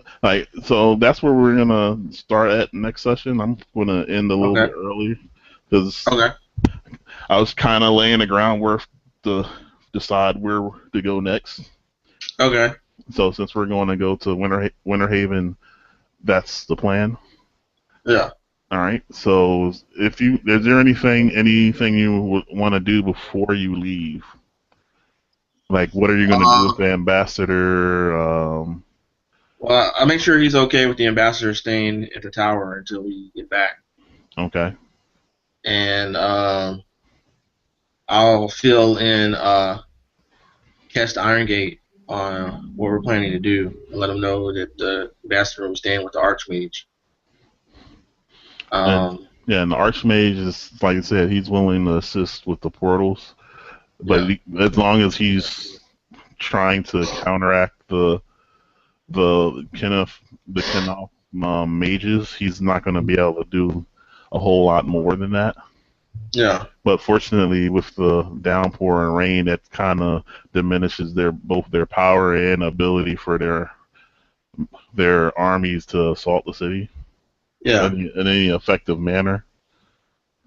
So that's where we're gonna start at next session. I'm gonna end a little Okay. bit early because Okay. I was kind of laying the groundwork to decide where to go next. Okay. So since we're going to go to Winter Haven, that's the plan. Yeah. All right. So is there anything you would want to do before you leave? Like, what are you going to do with Uh, the ambassador? well, I'll make sure he's okay with the ambassador staying at the tower until we get back, Okay. and I'll fill in Cast Irongate on what we're planning to do, and let him know that the ambassador was staying with the Arch Mage. And Um, yeah, and the Arch Mage is like I said, he's willing to assist with the portals, but yeah. as long as he's trying to counteract the Khanoth mages, he's not going to be able to do a whole lot more than that. Yeah. But fortunately, with the downpour and rain, that kind of diminishes both their power and ability for their armies to assault the city Yeah. in any effective manner.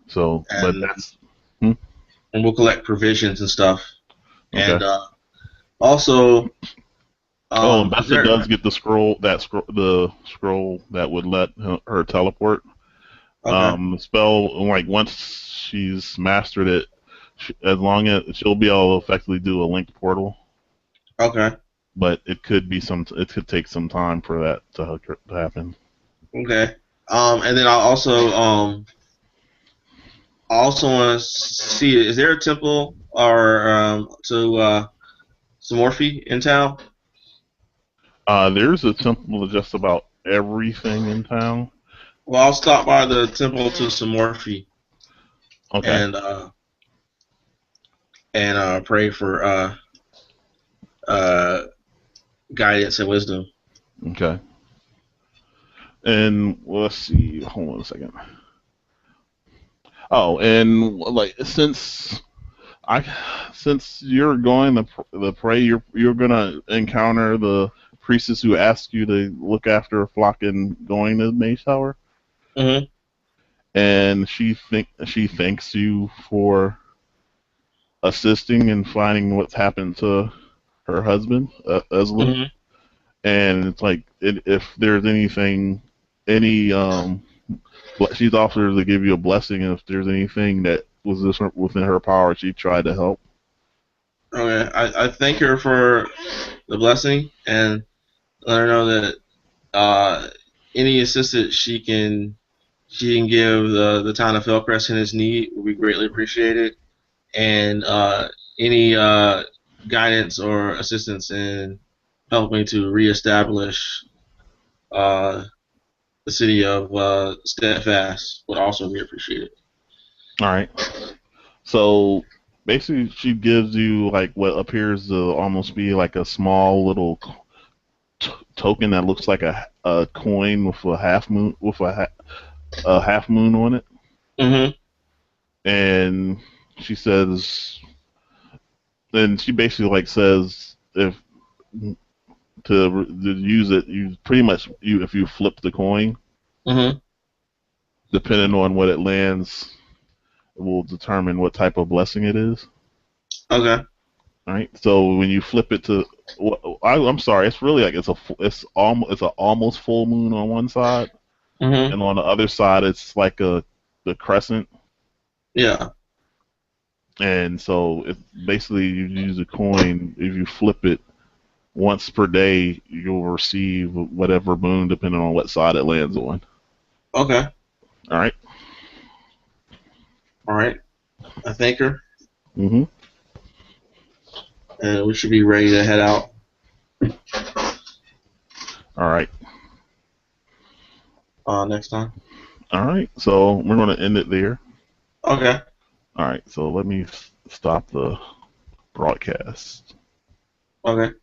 So, but And that's hmm? we'll collect provisions and stuff. Okay. And also, Oh, and is Bessa there? does get the scroll that would let her teleport. Okay. The spell, like once she's mastered it, as long as she'll be able to effectively do a linked portal. Okay. But it could take some time for that to happen. Okay. And then I also want to see, is there a temple or to Samorphy in town? There's a temple to just about everything in town. Well, I'll stop by the temple to Samorphy Okay. and pray for uh, guidance and wisdom. Okay. And let's see. Hold on a second. Oh, and like I since you're going to pray, you're gonna encounter the priestess who asks you to look after a flock and going to the Mage Tower, Mm-hmm. and she thanks you for assisting in finding what's happened to her husband, Ezlin. Mm-hmm. And it's like if there's any she's offered to give you a blessing, and if there's anything that was within her power, she tried to help. Okay. I thank her for the blessing and let her know that any assistance she can give the town of Fallcrest in its need will be greatly appreciated, and any guidance or assistance in helping to reestablish uh, the city of Steadfast would also be appreciated. All right. So basically, she gives you like what appears to almost be like a small little token that looks like a coin with a half moon a half moon on it, Mm-hmm. and she says and she basically like says if to use it, you pretty much if you flip the coin, Mm-hmm. depending on what it lands, it will determine what type of blessing it is. Okay. All right. So when you flip it to, I'm sorry, it's really like it's a almost full moon on one side, Mm-hmm. and on the other side it's like the crescent. Yeah. And so it's basically you use a coin. If you flip it once per day, you'll receive whatever moon, depending on what side it lands on. Okay. All right. All right. I thank her, Mm-hmm. and we should be ready to head out. All right. Next time. All right. So we're going to end it there. Okay. All right. So let me stop the broadcast. Okay.